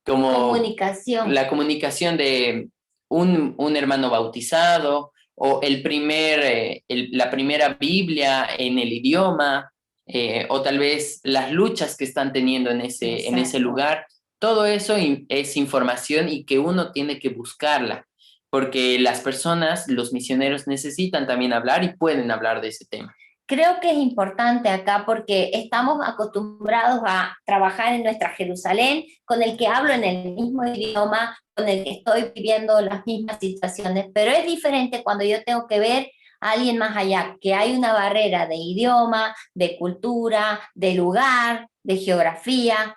como Comunicación. la comunicación de un hermano bautizado o la primera Biblia en el idioma, o tal vez las luchas que están teniendo en ese lugar. Todo eso es información y que uno tiene que buscarla, porque las personas, los misioneros necesitan también hablar y pueden hablar de ese tema. Creo que es importante acá porque estamos acostumbrados a trabajar en nuestra Jerusalén con el que hablo en el mismo idioma, con el que estoy viviendo las mismas situaciones, pero es diferente cuando yo tengo que ver a alguien más allá, que hay una barrera de idioma, de cultura, de lugar, de geografía.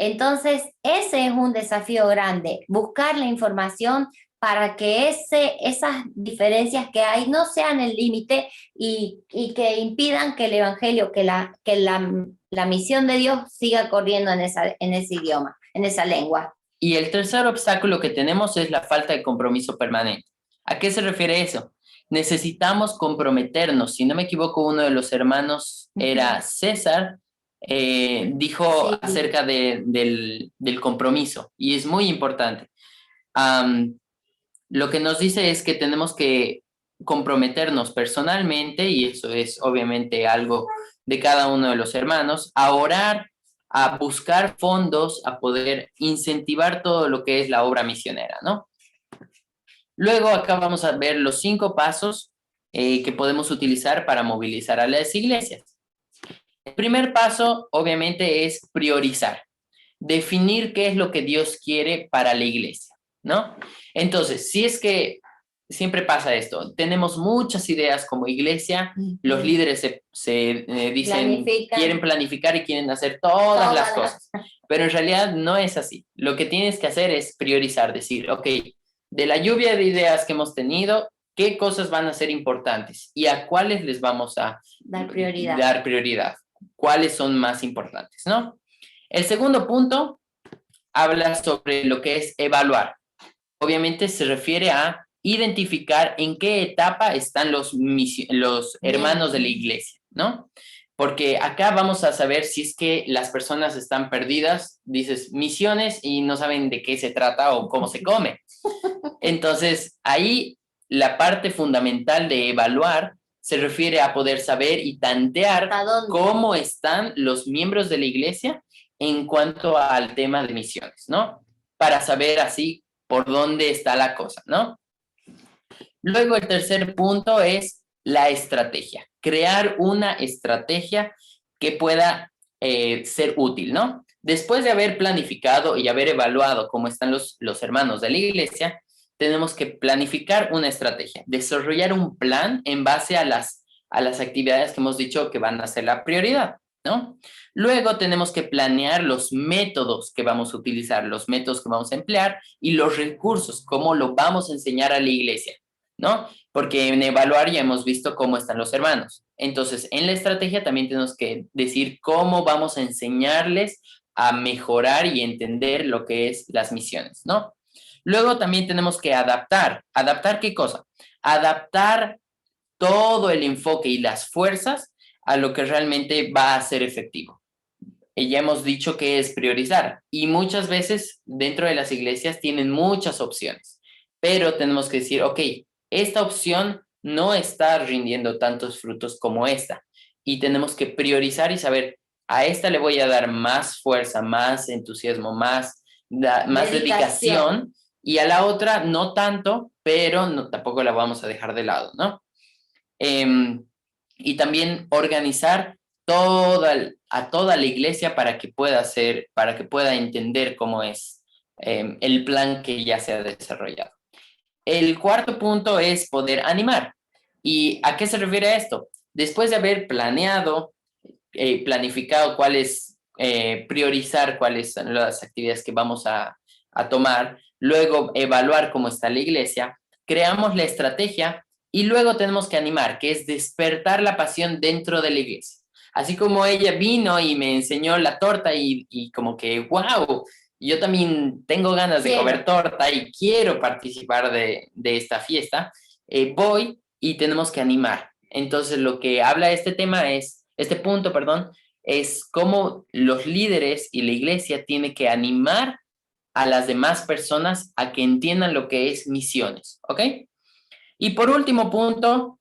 Entonces, ese es un desafío grande, buscar la información para que esas diferencias que hay no sean el límite y que impidan que el evangelio, que la misión de Dios siga corriendo en ese idioma, en esa lengua. Y el tercer obstáculo que tenemos es la falta de compromiso permanente. ¿A qué se refiere eso? Necesitamos comprometernos. Si no me equivoco, uno de los hermanos era César, dijo acerca del compromiso, y es muy importante. Lo que nos dice es que tenemos que comprometernos personalmente, y eso es obviamente algo de cada uno de los hermanos, a orar, a buscar fondos, a poder incentivar todo lo que es la obra misionera, ¿no? Luego acá vamos a ver los 5 pasos que podemos utilizar para movilizar a las iglesias. El primer paso, obviamente, es priorizar, definir qué es lo que Dios quiere para la iglesia, ¿no? Entonces, si es que siempre pasa esto, tenemos muchas ideas como iglesia, los líderes se dicen, quieren planificar y quieren hacer todas las cosas, pero en realidad no es así. Lo que tienes que hacer es priorizar, decir, ok, de la lluvia de ideas que hemos tenido, ¿qué cosas van a ser importantes? ¿Y a cuáles les vamos a dar prioridad? ¿Cuáles son más importantes, no? El segundo punto habla sobre lo que es evaluar. Obviamente se refiere a identificar en qué etapa están los hermanos de la iglesia, ¿no? Porque acá vamos a saber si es que las personas están perdidas, dices misiones y no saben de qué se trata o cómo se come. Entonces, ahí la parte fundamental de evaluar se refiere a poder saber y tantear ¿Hasta dónde? cómo están los miembros de la iglesia en cuanto al tema de misiones, ¿no? Para saber así por dónde está la cosa, ¿no? Luego el tercer punto es la estrategia. Crear una estrategia que pueda ser útil, ¿no? Después de haber planificado y haber evaluado cómo están los hermanos de la iglesia, tenemos que planificar una estrategia, desarrollar un plan en base a las actividades que hemos dicho que van a ser la prioridad, ¿no? Luego tenemos que planear los métodos que vamos a utilizar, los métodos que vamos a emplear y los recursos, cómo lo vamos a enseñar a la iglesia, ¿no? Porque en evaluar ya hemos visto cómo están los hermanos. Entonces, en la estrategia también tenemos que decir cómo vamos a enseñarles a mejorar y entender lo que es las misiones, ¿no? Luego también tenemos que adaptar. ¿Adaptar qué cosa? Adaptar todo el enfoque y las fuerzas a lo que realmente va a ser efectivo. Ya hemos dicho que es priorizar y muchas veces dentro de las iglesias tienen muchas opciones, pero tenemos que decir, ok, esta opción no está rindiendo tantos frutos como esta y tenemos que priorizar y saber, a esta le voy a dar más fuerza, más entusiasmo, más dedicación y a la otra no tanto, pero no, tampoco la vamos a dejar de lado, ¿no? Y también organizar a toda la iglesia para que pueda entender cómo es el plan que ya se ha desarrollado. El cuarto punto es poder animar. ¿Y a qué se refiere esto? Después de haber planificado priorizar cuáles son las actividades que vamos a tomar, luego evaluar cómo está la iglesia, creamos la estrategia y luego tenemos que animar, que es despertar la pasión dentro de la iglesia. Así como ella vino y me enseñó la torta y como que, wow, yo también tengo ganas de comer torta y quiero participar de esta fiesta, voy y tenemos que animar. Entonces, lo que habla este punto, es cómo los líderes y la iglesia tienen que animar a las demás personas a que entiendan lo que es misiones, ¿ok? Y por último punto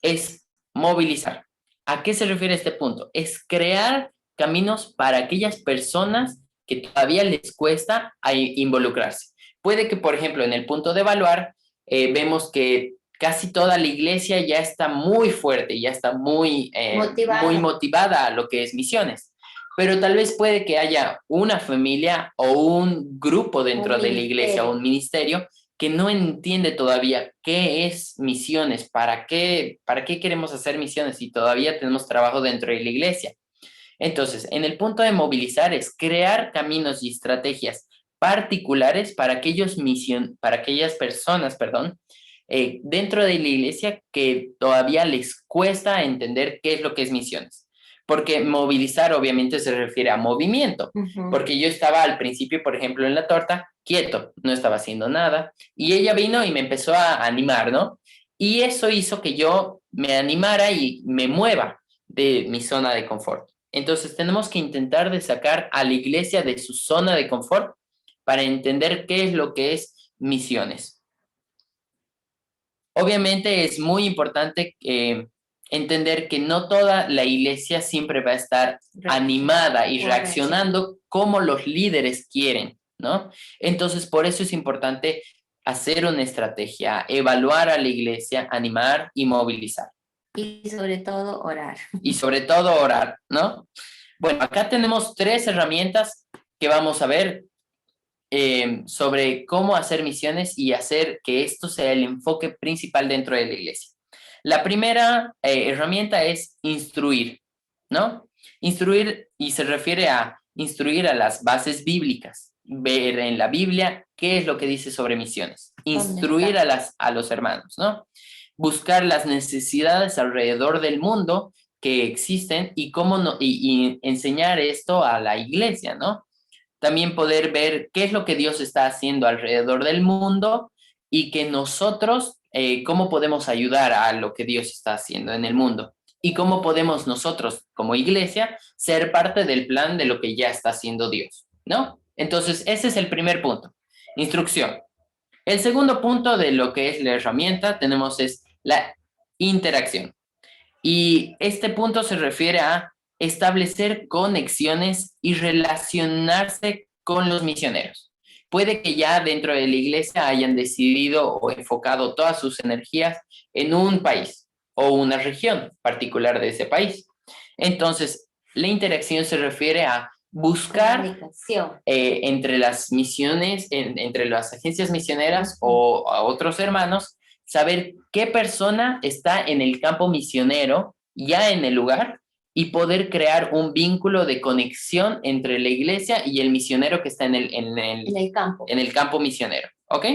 es movilizar. ¿A qué se refiere este punto? Es crear caminos para aquellas personas que todavía les cuesta involucrarse. Puede que, por ejemplo, en el punto de evaluar, vemos que casi toda la iglesia ya está muy fuerte, ya está muy motivada a lo que es misiones. Pero tal vez puede que haya una familia o un grupo dentro de la iglesia o un ministerio que no entiende todavía qué es misiones, para qué queremos hacer misiones y todavía tenemos trabajo dentro de la iglesia. Entonces, en el punto de movilizar es crear caminos y estrategias particulares para aquellas personas, dentro de la iglesia que todavía les cuesta entender qué es lo que es misiones. Porque movilizar obviamente se refiere a movimiento, porque yo estaba al principio, por ejemplo, en la torta, quieto, no estaba haciendo nada, y ella vino y me empezó a animar, ¿no? Y eso hizo que yo me animara y me mueva de mi zona de confort. Entonces tenemos que intentar de sacar a la iglesia de su zona de confort para entender qué es lo que es misiones. Obviamente es muy importante entender que no toda la iglesia siempre va a estar animada y reaccionando como los líderes quieren, ¿no? Entonces, por eso es importante hacer una estrategia, evaluar a la iglesia, animar y movilizar. Y sobre todo orar. Y sobre todo orar, ¿no? Bueno, acá tenemos 3 herramientas que vamos a ver sobre cómo hacer misiones y hacer que esto sea el enfoque principal dentro de la iglesia. La primera herramienta es instruir, ¿no? Instruir, y se refiere a instruir a las bases bíblicas, ver en la Biblia qué es lo que dice sobre misiones, instruir a los hermanos, ¿no? Buscar las necesidades alrededor del mundo que existen y cómo y enseñar esto a la iglesia, ¿no? También poder ver qué es lo que Dios está haciendo alrededor del mundo y que nosotros, cómo podemos ayudar a lo que Dios está haciendo en el mundo. y cómo podemos nosotros como iglesia ser parte del plan de lo que ya está haciendo Dios, ¿no? Entonces, ese es el primer punto, instrucción. El segundo punto de lo que es la herramienta tenemos es la interacción. Y este punto se refiere a establecer conexiones y relacionarse con los misioneros. Puede que ya dentro de la iglesia hayan decidido o enfocado todas sus energías en un país o una región particular de ese país. Entonces, la interacción se refiere a buscar Comunicación. entre las misiones, entre las agencias misioneras o a otros hermanos, saber qué persona está en el campo misionero, ya en el lugar, y poder crear un vínculo de conexión entre la iglesia y el misionero que está en el campo misionero, ¿ok?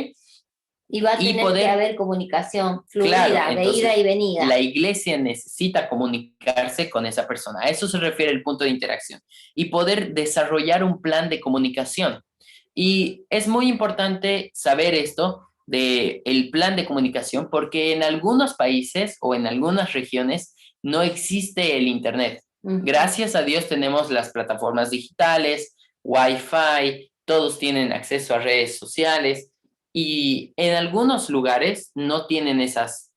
Y va a tener que poder- haber comunicación fluida, Claro, de entonces, ida y venida. la iglesia necesita comunicarse con esa persona. A eso se refiere el punto de interacción. Y poder desarrollar un plan de comunicación. Y es muy importante saber esto del plan de comunicación porque en algunos países o en algunas regiones no existe el Internet. Ujú. Gracias a Dios tenemos las plataformas digitales, Wi-Fi, todos tienen acceso a redes sociales. Y en algunos lugares no tienen esas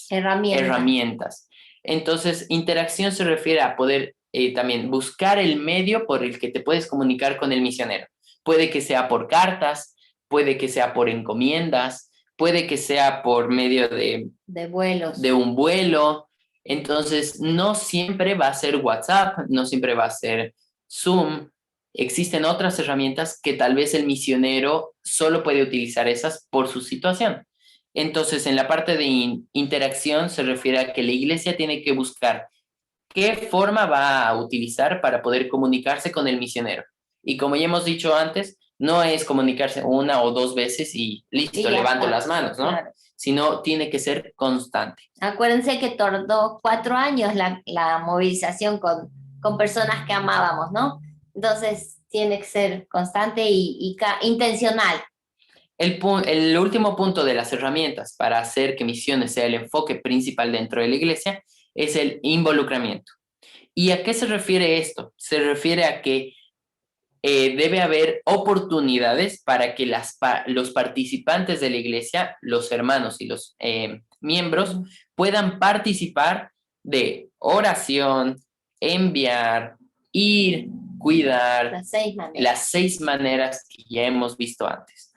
herramientas. Entonces, interacción se refiere a poder también buscar el medio por el que te puedes comunicar con el misionero. Puede que sea por cartas, puede que sea por encomiendas, puede que sea por medio De vuelos. de un vuelo. Entonces, no siempre va a ser WhatsApp, no siempre va a ser Zoom. Existen otras herramientas que tal vez el misionero solo puede utilizar esas por su situación. Entonces, en la parte de interacción se refiere a que la iglesia tiene que buscar qué forma va a utilizar para poder comunicarse con el misionero. Y como ya hemos dicho antes, no es comunicarse una o dos veces y listo, Y ya levanto está, las manos, ¿no? claro. Sino tiene que ser constante. Acuérdense que tardó 4 años la movilización con personas que amábamos, ¿no? Entonces tiene que ser constante y intencional. El último punto de las herramientas para hacer que misiones sea el enfoque principal dentro de la iglesia es el involucramiento. ¿Y a qué se refiere esto? Se refiere a que debe haber oportunidades para que los participantes de la iglesia, los hermanos y los miembros, puedan participar de oración, enviar, ir, cuidar, las 6 maneras que ya hemos visto antes.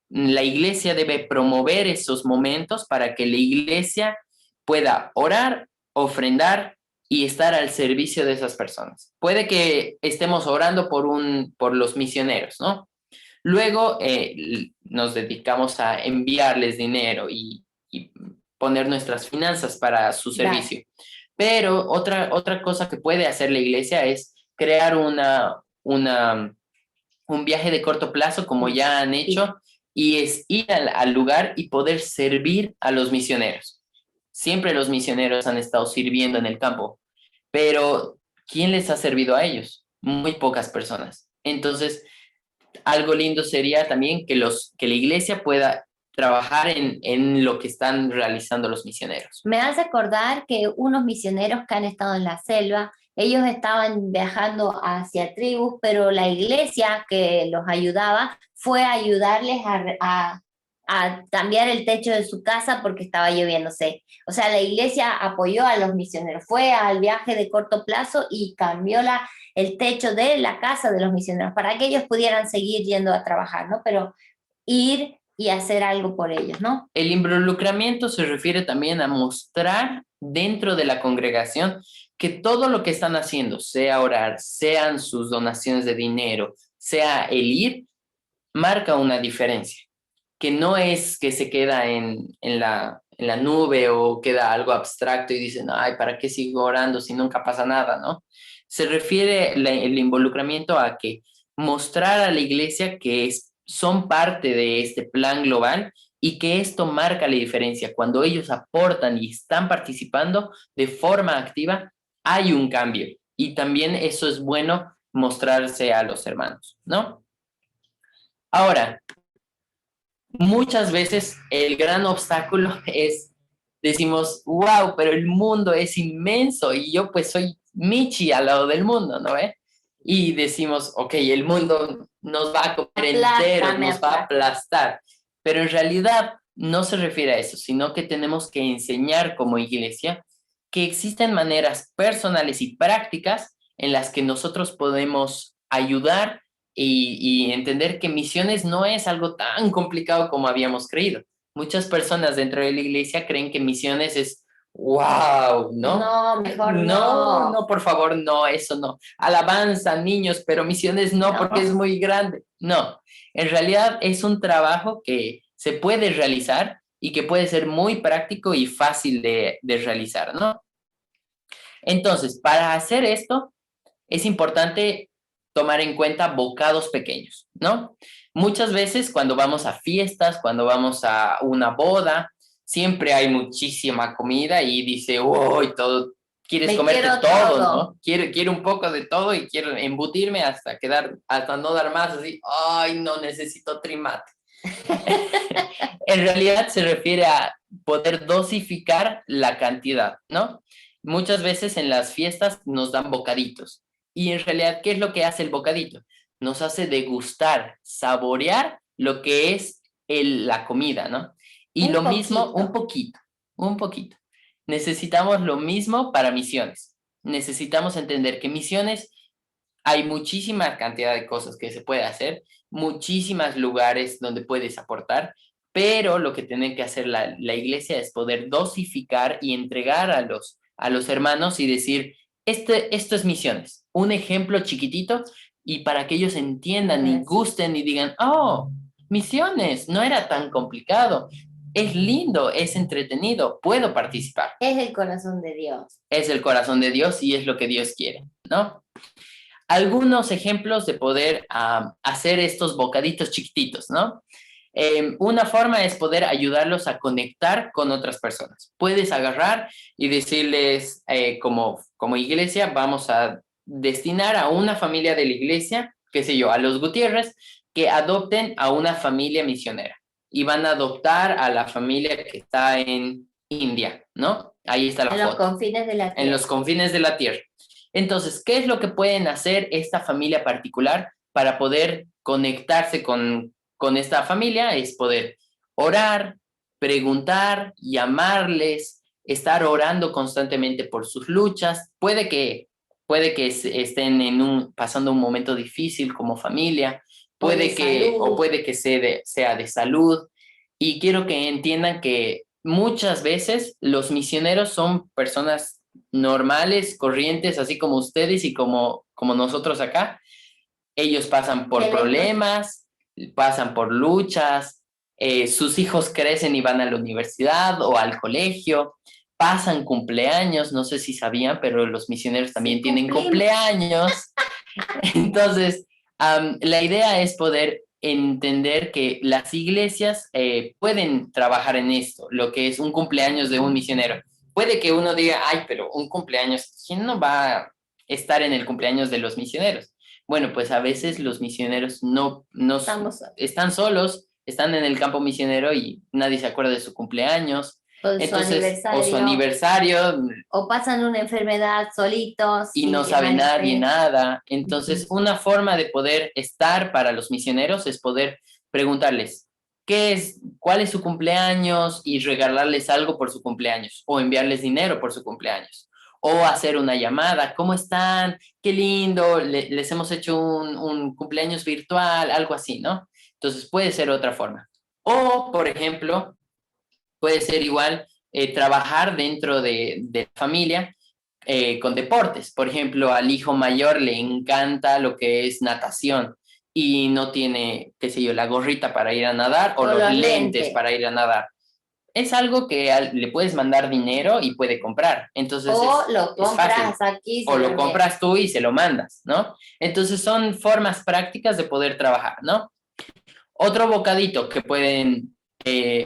La iglesia debe promover esos momentos para que la iglesia pueda orar, ofrendar y estar al servicio de esas personas. Puede que estemos orando por los misioneros, ¿no? Luego nos dedicamos a enviarles dinero y poner nuestras finanzas para su servicio. Pero otra cosa que puede hacer la iglesia es crear un viaje de corto plazo, como ya han hecho, y es ir al lugar y poder servir a los misioneros. Siempre los misioneros han estado sirviendo en el campo, pero ¿quién les ha servido a ellos? Muy pocas personas. Entonces, algo lindo sería también que la iglesia pueda trabajar en lo que están realizando los misioneros. Me hace acordar que unos misioneros que han estado en la selva, ellos estaban viajando hacia tribus, pero la iglesia que los ayudaba fue a ayudarles a cambiar el techo de su casa porque estaba lloviéndose. O sea, la iglesia apoyó a los misioneros, fue al viaje de corto plazo y cambió el techo de la casa de los misioneros para que ellos pudieran seguir yendo a trabajar, ¿no? Pero ir y hacer algo por ellos, ¿no? El involucramiento se refiere también a mostrar dentro de la congregación que todo lo que están haciendo, sea orar, sean sus donaciones de dinero, sea el ir, marca una diferencia. Que no es que se queda en la nube o queda algo abstracto y dicen, ay, ¿para qué sigo orando si nunca pasa nada, no? Se refiere el involucramiento a que mostrar a la iglesia que son parte de este plan global y que esto marca la diferencia. Cuando ellos aportan y están participando de forma activa, hay un cambio. Y también eso es bueno mostrarse a los hermanos, ¿no? Ahora, muchas veces el gran obstáculo es decimos, wow, pero el mundo es inmenso y yo pues soy Michi al lado del mundo, ¿no ve? Y decimos, ok, el mundo nos va a comer entero, nos va a aplastar. Pero en realidad no se refiere a eso, sino que tenemos que enseñar como iglesia que existen maneras personales y prácticas en las que nosotros podemos ayudar y entender que misiones no es algo tan complicado como habíamos creído. Muchas personas dentro de la iglesia creen que misiones es wow, ¿no? No, mejor No, no. no, por favor, no, eso no. Alabanza, niños, pero misiones no, porque es muy grande. No, en realidad es un trabajo que se puede realizar y que puede ser muy práctico y fácil de realizar, ¿no? Entonces, para hacer esto, es importante tomar en cuenta bocados pequeños, ¿no? Muchas veces cuando vamos a fiestas, cuando vamos a una boda, siempre hay muchísima comida y dice, uy, todo, quieres Me comerte quiero todo, todo. ¿no? Quiero un poco de todo y quiero embutirme hasta quedar, hasta no dar más, así, ay, no necesito trimate. En realidad se refiere a poder dosificar la cantidad, ¿no? Muchas veces en las fiestas nos dan bocaditos. Y en realidad, ¿qué es lo que hace el bocadito? Nos hace degustar, saborear lo que es la comida, ¿no? Y Un lo mismo, poquito. un poquito. Necesitamos lo mismo para misiones. Necesitamos entender que misiones hay muchísima cantidad de cosas que se puede hacer, muchísimos lugares donde puedes aportar, pero lo que tiene que hacer la iglesia es poder dosificar y entregar a los hermanos y decir, esto es misiones, un ejemplo chiquitito y para que ellos entiendan y gusten y digan, oh, misiones, no era tan complicado, es lindo, es entretenido, puedo participar. Es el corazón de Dios. Es el corazón de Dios y es lo que Dios quiere, ¿no? Algunos ejemplos de poder hacer estos bocaditos chiquititos, ¿no? Una forma es poder ayudarlos a conectar con otras personas. Puedes agarrar y decirles, como iglesia, vamos a destinar a una familia de la iglesia, qué sé yo, a los Gutiérrez, que adopten a una familia misionera y van a adoptar a la familia que está en India, ¿no? Ahí está la foto. En los confines de la tierra. En los confines de la tierra. Entonces, ¿qué es lo que pueden hacer esta familia particular para poder conectarse con esta familia? Es poder orar, preguntar, llamarles, estar orando constantemente por sus luchas. Puede que estén pasando un momento difícil como familia, puede que sea de salud. Y quiero que entiendan que muchas veces los misioneros son personas normales, corrientes, así como ustedes y como nosotros acá. Ellos pasan por problemas, pasan por luchas, sus hijos crecen y van a la universidad o al colegio, pasan cumpleaños, no sé si sabían, pero los misioneros también tienen cumpleaños. Entonces, la idea es poder entender que las iglesias pueden trabajar en esto, lo que es un cumpleaños de un misionero. Puede que uno diga, ay, pero un cumpleaños, ¿quién no va a estar en el cumpleaños de los misioneros? Bueno, pues a veces los misioneros no están solos, están en el campo misionero y nadie se acuerda de su cumpleaños. O su aniversario. O pasan una enfermedad solitos. Y no sabe nadie nada. Entonces, una forma de poder estar para los misioneros es poder preguntarles, ¿cuál es su cumpleaños? Y regalarles algo por su cumpleaños, o enviarles dinero por su cumpleaños, o hacer una llamada, ¿cómo están? Qué lindo, les hemos hecho un cumpleaños virtual, algo así, ¿no? Entonces, puede ser otra forma. O, por ejemplo, puede ser igual trabajar dentro de la familia con deportes. Por ejemplo, al hijo mayor le encanta lo que es natación y no tiene, qué sé yo, la gorrita para ir a nadar o los lentes para ir a nadar. Es algo que le puedes mandar dinero y puede comprar. Entonces lo compras aquí. O lo compras tú y se lo mandas, ¿no? Entonces son formas prácticas de poder trabajar, ¿no? Otro bocadito que pueden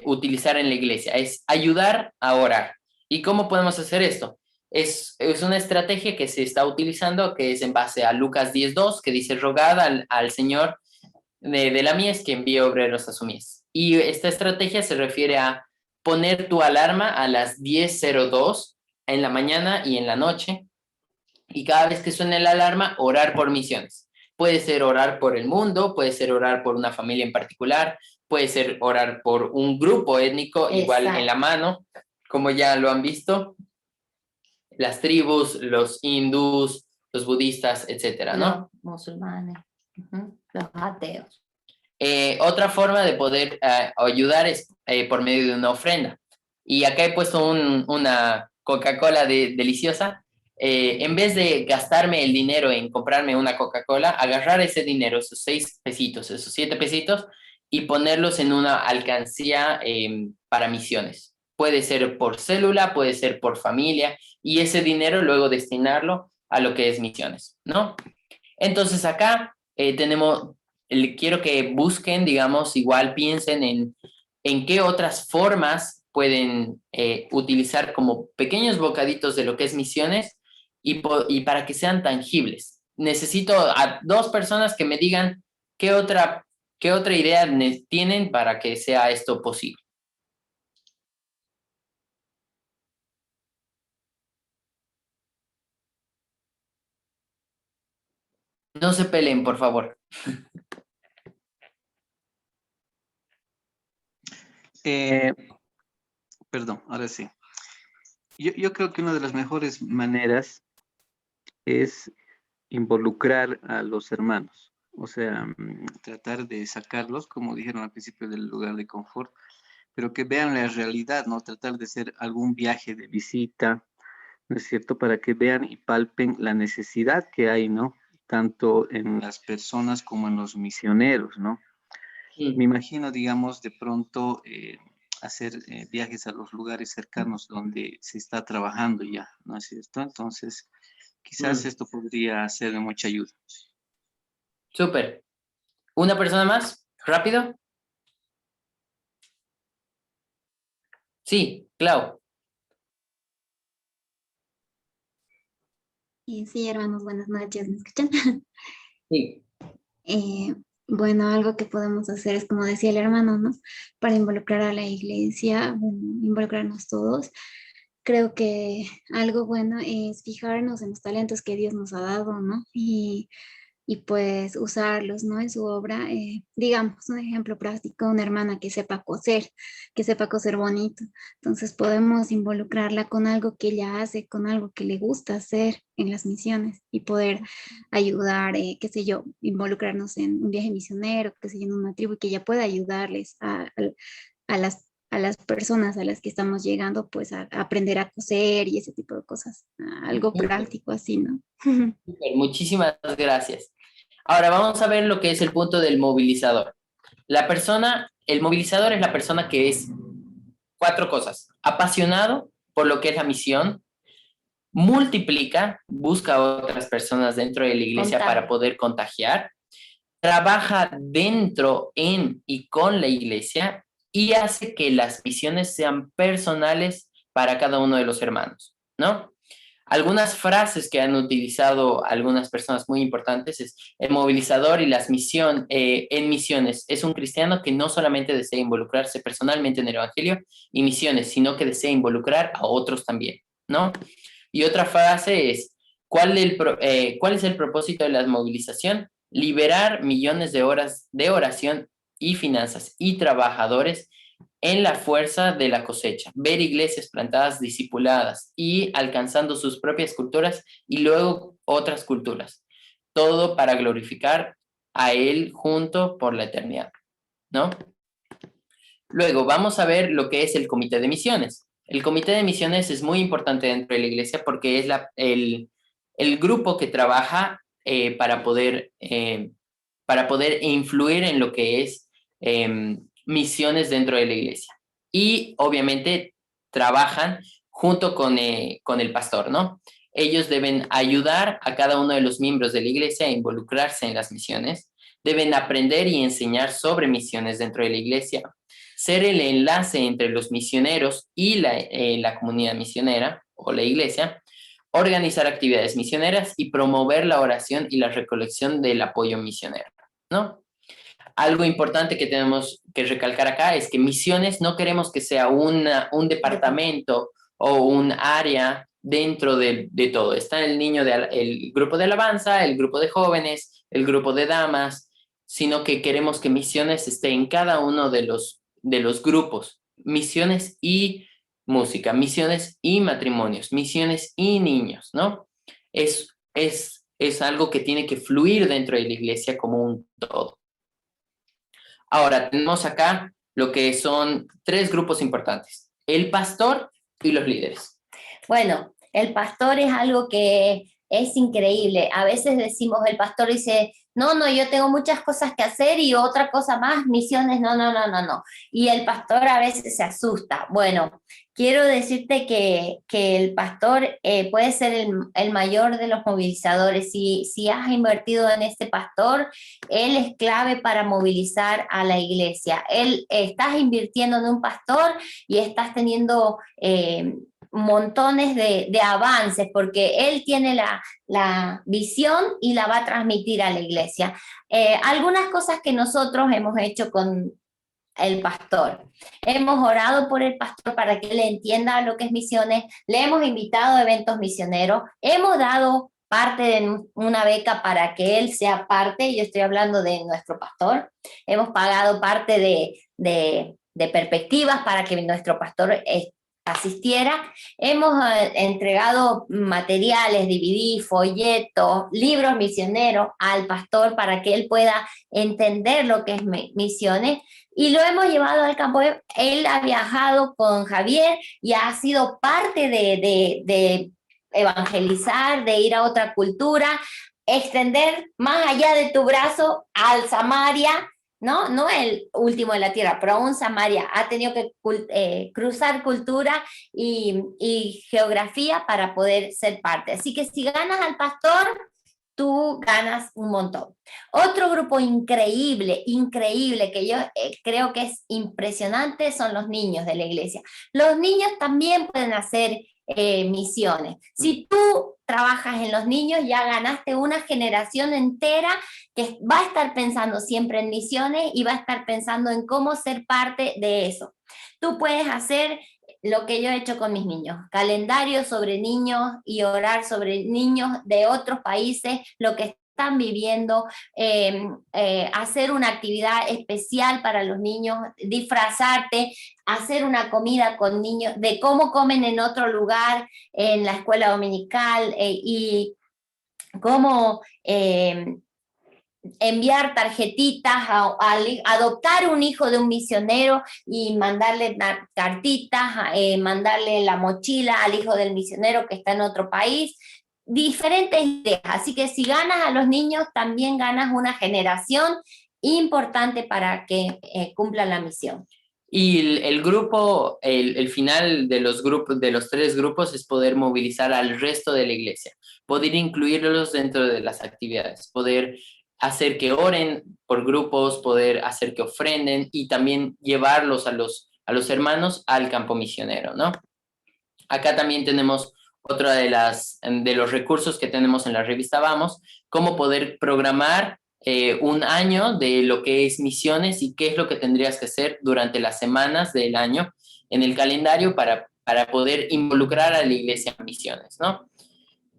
utilizar en la iglesia es ayudar a orar. ¿Y cómo podemos hacer esto? Es una estrategia que se está utilizando, que es en base a Lucas 10:2, que dice, rogad al Señor de la mies que envíe obreros a su mies. Y esta estrategia se refiere a poner tu alarma a las 10:02 en la mañana y en la noche, y cada vez que suene la alarma, orar por misiones. Puede ser orar por el mundo, puede ser orar por una familia en particular, puede ser orar por un grupo étnico, igual en la mano, como ya lo han visto, las tribus, los hindús, los budistas, etcétera, ¿no? Los musulmanes, los ateos. Otra forma de poder ayudar es por medio de una ofrenda. Y acá he puesto una Coca-Cola deliciosa. En vez de gastarme el dinero en comprarme una Coca-Cola, agarrar ese dinero, esos 6 pesitos, esos 7 pesitos, y ponerlos en una alcancía para misiones. Puede ser por célula, puede ser por familia, y ese dinero luego destinarlo a lo que es misiones, ¿no? Entonces acá quiero que busquen, digamos, igual piensen en qué otras formas pueden utilizar como pequeños bocaditos de lo que es misiones y para que sean tangibles. Necesito a 2 personas que me digan qué otra idea tienen para que sea esto posible. No se peleen, por favor. Perdón, ahora sí. Yo creo que una de las mejores maneras es involucrar a los hermanos, o sea, tratar de sacarlos, como dijeron al principio, del lugar de confort, pero que vean la realidad, ¿no? Tratar de hacer algún viaje de visita, ¿no es cierto? Para que vean y palpen la necesidad que hay, ¿no? Tanto en las personas como en los misioneros, ¿no? Me imagino, digamos, de pronto hacer viajes a los lugares cercanos donde se está trabajando ya, ¿no es cierto? Entonces, quizás esto podría ser de mucha ayuda. Súper. ¿Una persona más? ¿Rápido? Sí, Clau. Sí, hermanos, buenas noches, ¿me escuchan? Sí. Bueno, algo que podemos hacer es, como decía el hermano, ¿no? Para involucrar a la iglesia, bueno, involucrarnos todos. Creo que algo bueno es fijarnos en los talentos que Dios nos ha dado, ¿no? Y pues usarlos, ¿no? En su obra. Digamos, un ejemplo práctico, una hermana que sepa coser bonito. Entonces podemos involucrarla con algo que ella hace, con algo que le gusta hacer en las misiones y poder ayudar, qué sé yo, involucrarnos en un viaje misionero, qué sé yo, en una tribu y que ella pueda ayudarles a las personas a las que estamos llegando, pues a aprender a coser y ese tipo de cosas. Algo práctico así, ¿no? Super, muchísimas gracias. Ahora vamos a ver lo que es el punto del movilizador. El movilizador es la persona que es 4 cosas: apasionado por lo que es la misión, multiplica, busca a otras personas dentro de la iglesia para poder contagiar, trabaja dentro, en y con la iglesia y hace que las misiones sean personales para cada uno de los hermanos, ¿no? Algunas frases que han utilizado algunas personas muy importantes es: el movilizador y en misiones es un cristiano que no solamente desea involucrarse personalmente en el evangelio y misiones, sino que desea involucrar a otros también, ¿no? Y otra frase es: ¿cuál es el propósito de la movilización? Liberar millones de horas de oración y finanzas y trabajadores en la fuerza de la cosecha, ver iglesias plantadas, discipuladas y alcanzando sus propias culturas y luego otras culturas. Todo para glorificar a Él junto por la eternidad, ¿no? Luego vamos a ver lo que es el comité de misiones. El comité de misiones es muy importante dentro de la iglesia porque es el grupo que trabaja para poder influir en lo que es misiones dentro de la iglesia. Y obviamente trabajan junto con el pastor, ¿no? Ellos deben ayudar a cada uno de los miembros de la iglesia a involucrarse en las misiones, deben aprender y enseñar sobre misiones dentro de la iglesia, ser el enlace entre los misioneros y la comunidad misionera o la iglesia, organizar actividades misioneras y promover la oración y la recolección del apoyo misionero, ¿no? Algo importante que tenemos que recalcar acá es que misiones no queremos que sea un departamento o un área dentro de todo. Está el el grupo de alabanza, el grupo de jóvenes, el grupo de damas, sino que queremos que misiones esté en cada uno de los grupos. Misiones y música, misiones y matrimonios, misiones y niños, ¿no? Es algo que tiene que fluir dentro de la iglesia como un todo. Ahora, tenemos acá lo que son 3 grupos importantes: el pastor y los líderes. Bueno, el pastor es algo que es increíble. A veces decimos, el pastor dice, no, yo tengo muchas cosas que hacer y otra cosa más, misiones, no. Y el pastor a veces se asusta. Bueno, quiero decirte que el pastor puede ser el mayor de los movilizadores. Si has invertido en este pastor, él es clave para movilizar a la iglesia. Estás invirtiendo en un pastor y estás teniendo montones de avances, porque él tiene la visión y la va a transmitir a la iglesia. Algunas cosas que nosotros hemos hecho con el pastor. Hemos orado por el pastor para que él entienda lo que es misiones, le hemos invitado a eventos misioneros, hemos dado parte de una beca para que él sea parte, yo estoy hablando de nuestro pastor, hemos pagado parte de perspectivas para que nuestro pastor asistiera, hemos entregado materiales, DVD, folletos, libros misioneros al pastor para que él pueda entender lo que es misiones, y lo hemos llevado al campo. Él ha viajado con Javier y ha sido parte de evangelizar, de ir a otra cultura, extender más allá de tu brazo al Samaria, no el último de la tierra, pero aún Samaria ha tenido que cruzar cultura y geografía para poder ser parte. Así que si ganas al pastor, tú ganas un montón. Otro grupo increíble, que yo creo que es impresionante, son los niños de la iglesia. Los niños también pueden hacer misiones. Si tú trabajas en los niños, ya ganaste una generación entera que va a estar pensando siempre en misiones y va a estar pensando en cómo ser parte de eso. Tú puedes hacer lo que yo he hecho con mis niños, calendarios sobre niños y orar sobre niños de otros países, lo que están viviendo, hacer una actividad especial para los niños, disfrazarte, hacer una comida con niños, de cómo comen en otro lugar, en la escuela dominical, y cómo enviar tarjetitas, adoptar un hijo de un misionero y mandarle cartitas, mandarle la mochila al hijo del misionero que está en otro país, diferentes ideas. Así que si ganas a los niños, también ganas una generación importante para que cumplan la misión. Y el grupo, el final de los grupos, de los 3 grupos, es poder movilizar al resto de la iglesia, poder incluirlos dentro de las actividades, poder hacer que oren por grupos, poder hacer que ofrenden y también llevarlos a los hermanos al campo misionero, ¿no? Acá también tenemos otra de los recursos que tenemos en la revista Vamos, cómo poder programar un año de lo que es misiones y qué es lo que tendrías que hacer durante las semanas del año en el calendario para poder involucrar a la iglesia en misiones, ¿no?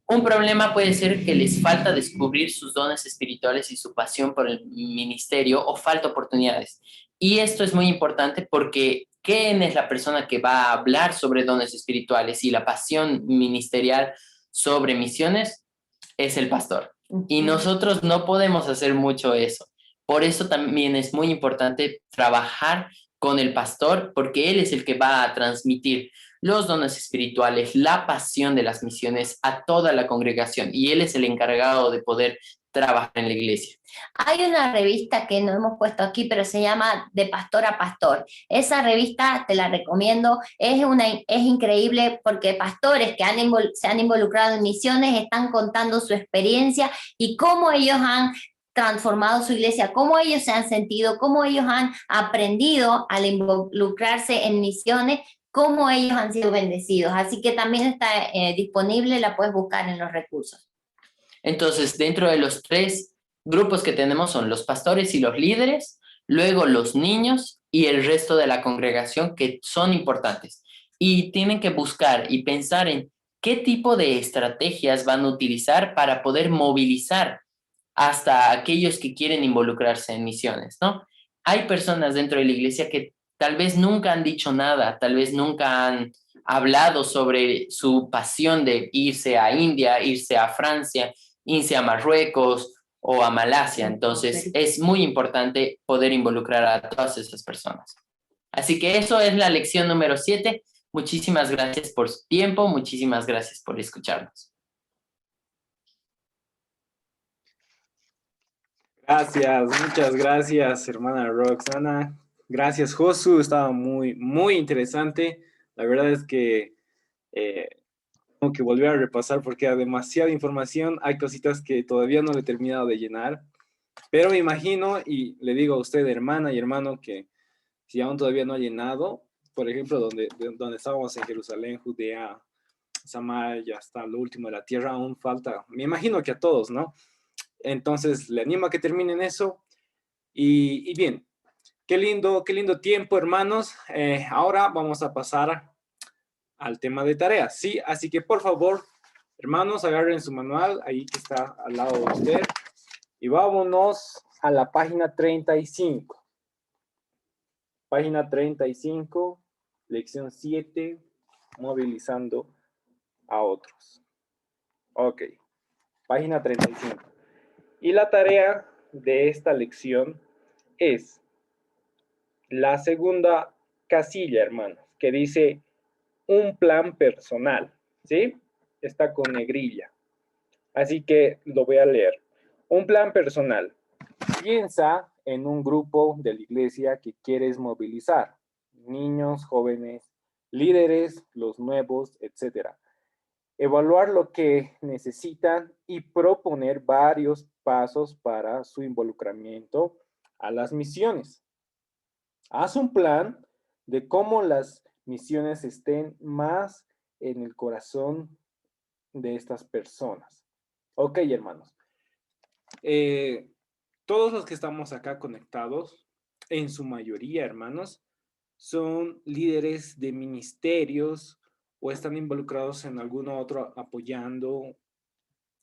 Un problema puede ser que les falta descubrir sus dones espirituales y su pasión por el ministerio, o falta oportunidades. Y esto es muy importante porque ¿quién es la persona que va a hablar sobre dones espirituales y la pasión ministerial sobre misiones? Es el pastor. Y nosotros no podemos hacer mucho eso. Por eso también es muy importante trabajar con el pastor, porque él es el que va a transmitir los dones espirituales, la pasión de las misiones a toda la congregación, y él es el encargado de poder trabajar en la iglesia. Hay una revista que no hemos puesto aquí, pero se llama De Pastor a Pastor. Esa revista te la recomiendo, es increíble porque pastores que se han involucrado en misiones están contando su experiencia y cómo ellos han transformado su iglesia, cómo ellos se han sentido, cómo ellos han aprendido al involucrarse en misiones, cómo ellos han sido bendecidos. Así que también está disponible, la puedes buscar en los recursos. Entonces, dentro de los 3 grupos que tenemos son los pastores y los líderes. luego los niños y el resto de la congregación, que son importantes. Y tienen que buscar y pensar en qué tipo de estrategias van a utilizar para poder movilizar hasta aquellos que quieren involucrarse en misiones, ¿no? Hay personas dentro de la iglesia que tal vez nunca han dicho nada, tal vez nunca han hablado sobre su pasión de irse a India, irse a Francia, irse a Marruecos o a Malasia. Entonces, es muy importante poder involucrar a todas esas personas. Así que eso es la lección número 7. Muchísimas gracias por su tiempo, muchísimas gracias por escucharnos. Gracias, muchas gracias, hermana Roxana. Gracias, Josu, estaba muy interesante. La verdad es que tengo que volver a repasar porque hay demasiada información. Hay cositas que todavía no le he terminado de llenar. Pero me imagino, y le digo a usted, hermana y hermano, que si aún todavía no ha llenado, por ejemplo, donde estábamos en Jerusalén, Judea, Samaria, hasta lo último de la tierra, aún falta, me imagino que a todos, ¿no? Entonces, le animo a que terminen eso. Y bien, qué lindo tiempo, hermanos. Ahora vamos a pasar al tema de tareas, ¿sí? Así que, por favor, hermanos, agarren su manual, ahí que está al lado de usted, y vámonos a la página 35. Página 35, lección 7, movilizando a otros. Ok, página 35. Y la tarea de esta lección es la segunda casilla, hermanos, que dice un plan personal, ¿sí? Está con negrilla. Así que lo voy a leer. Un plan personal. Piensa en un grupo de la iglesia que quieres movilizar. Niños, jóvenes, líderes, los nuevos, etc. Evaluar lo que necesitan y proponer varios pasos para su involucramiento a las misiones. Haz un plan de cómo las misiones estén más en el corazón de estas personas. Ok, hermanos. Todos los que estamos acá conectados, en su mayoría, hermanos, son líderes de ministerios o están involucrados en alguno otro apoyando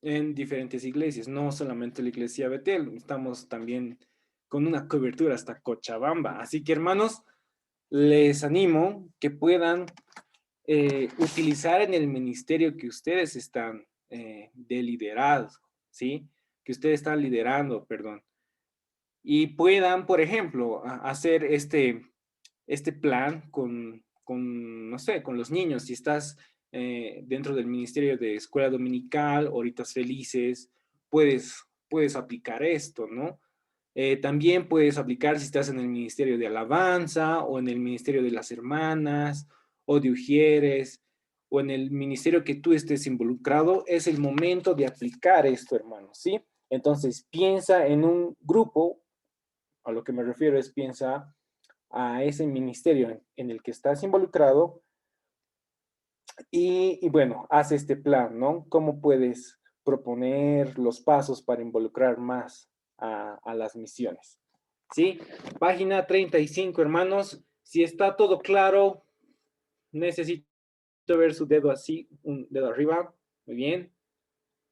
en diferentes iglesias, no solamente la iglesia Betel, estamos también con una cobertura hasta Cochabamba. Así que, hermanos, les animo que puedan utilizar en el ministerio que ustedes están de liderados, ¿sí? Que ustedes están liderando, perdón. Y puedan, por ejemplo, hacer este plan con, no sé, con los niños. Si estás dentro del Ministerio de Escuela Dominical, Horitas Felices, puedes aplicar esto, ¿no? También puedes aplicar si estás en el Ministerio de Alabanza o en el Ministerio de las Hermanas o de Ujieres o en el ministerio que tú estés involucrado. Es el momento de aplicar esto, hermano, ¿sí? Entonces, piensa en un grupo, a lo que me refiero es piensa a ese ministerio en el que estás involucrado y bueno, haz este plan, ¿no? ¿Cómo puedes proponer los pasos para involucrar más a las misiones? ¿Sí? Página 35, hermanos. Si está todo claro, necesito ver su dedo así, un dedo arriba. Muy bien.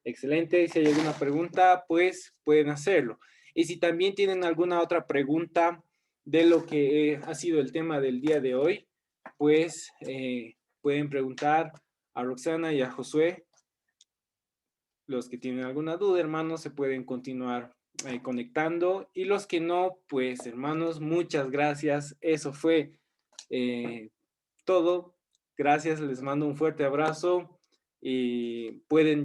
Excelente. Si hay alguna pregunta, pues pueden hacerlo. Y si también tienen alguna otra pregunta de lo que ha sido el tema del día de hoy, pues pueden preguntar a Roxana y a Josué. Los que tienen alguna duda, hermanos, se pueden continuar conectando. Y los que no, pues hermanos, muchas gracias. Eso fue todo. Gracias, les mando un fuerte abrazo y pueden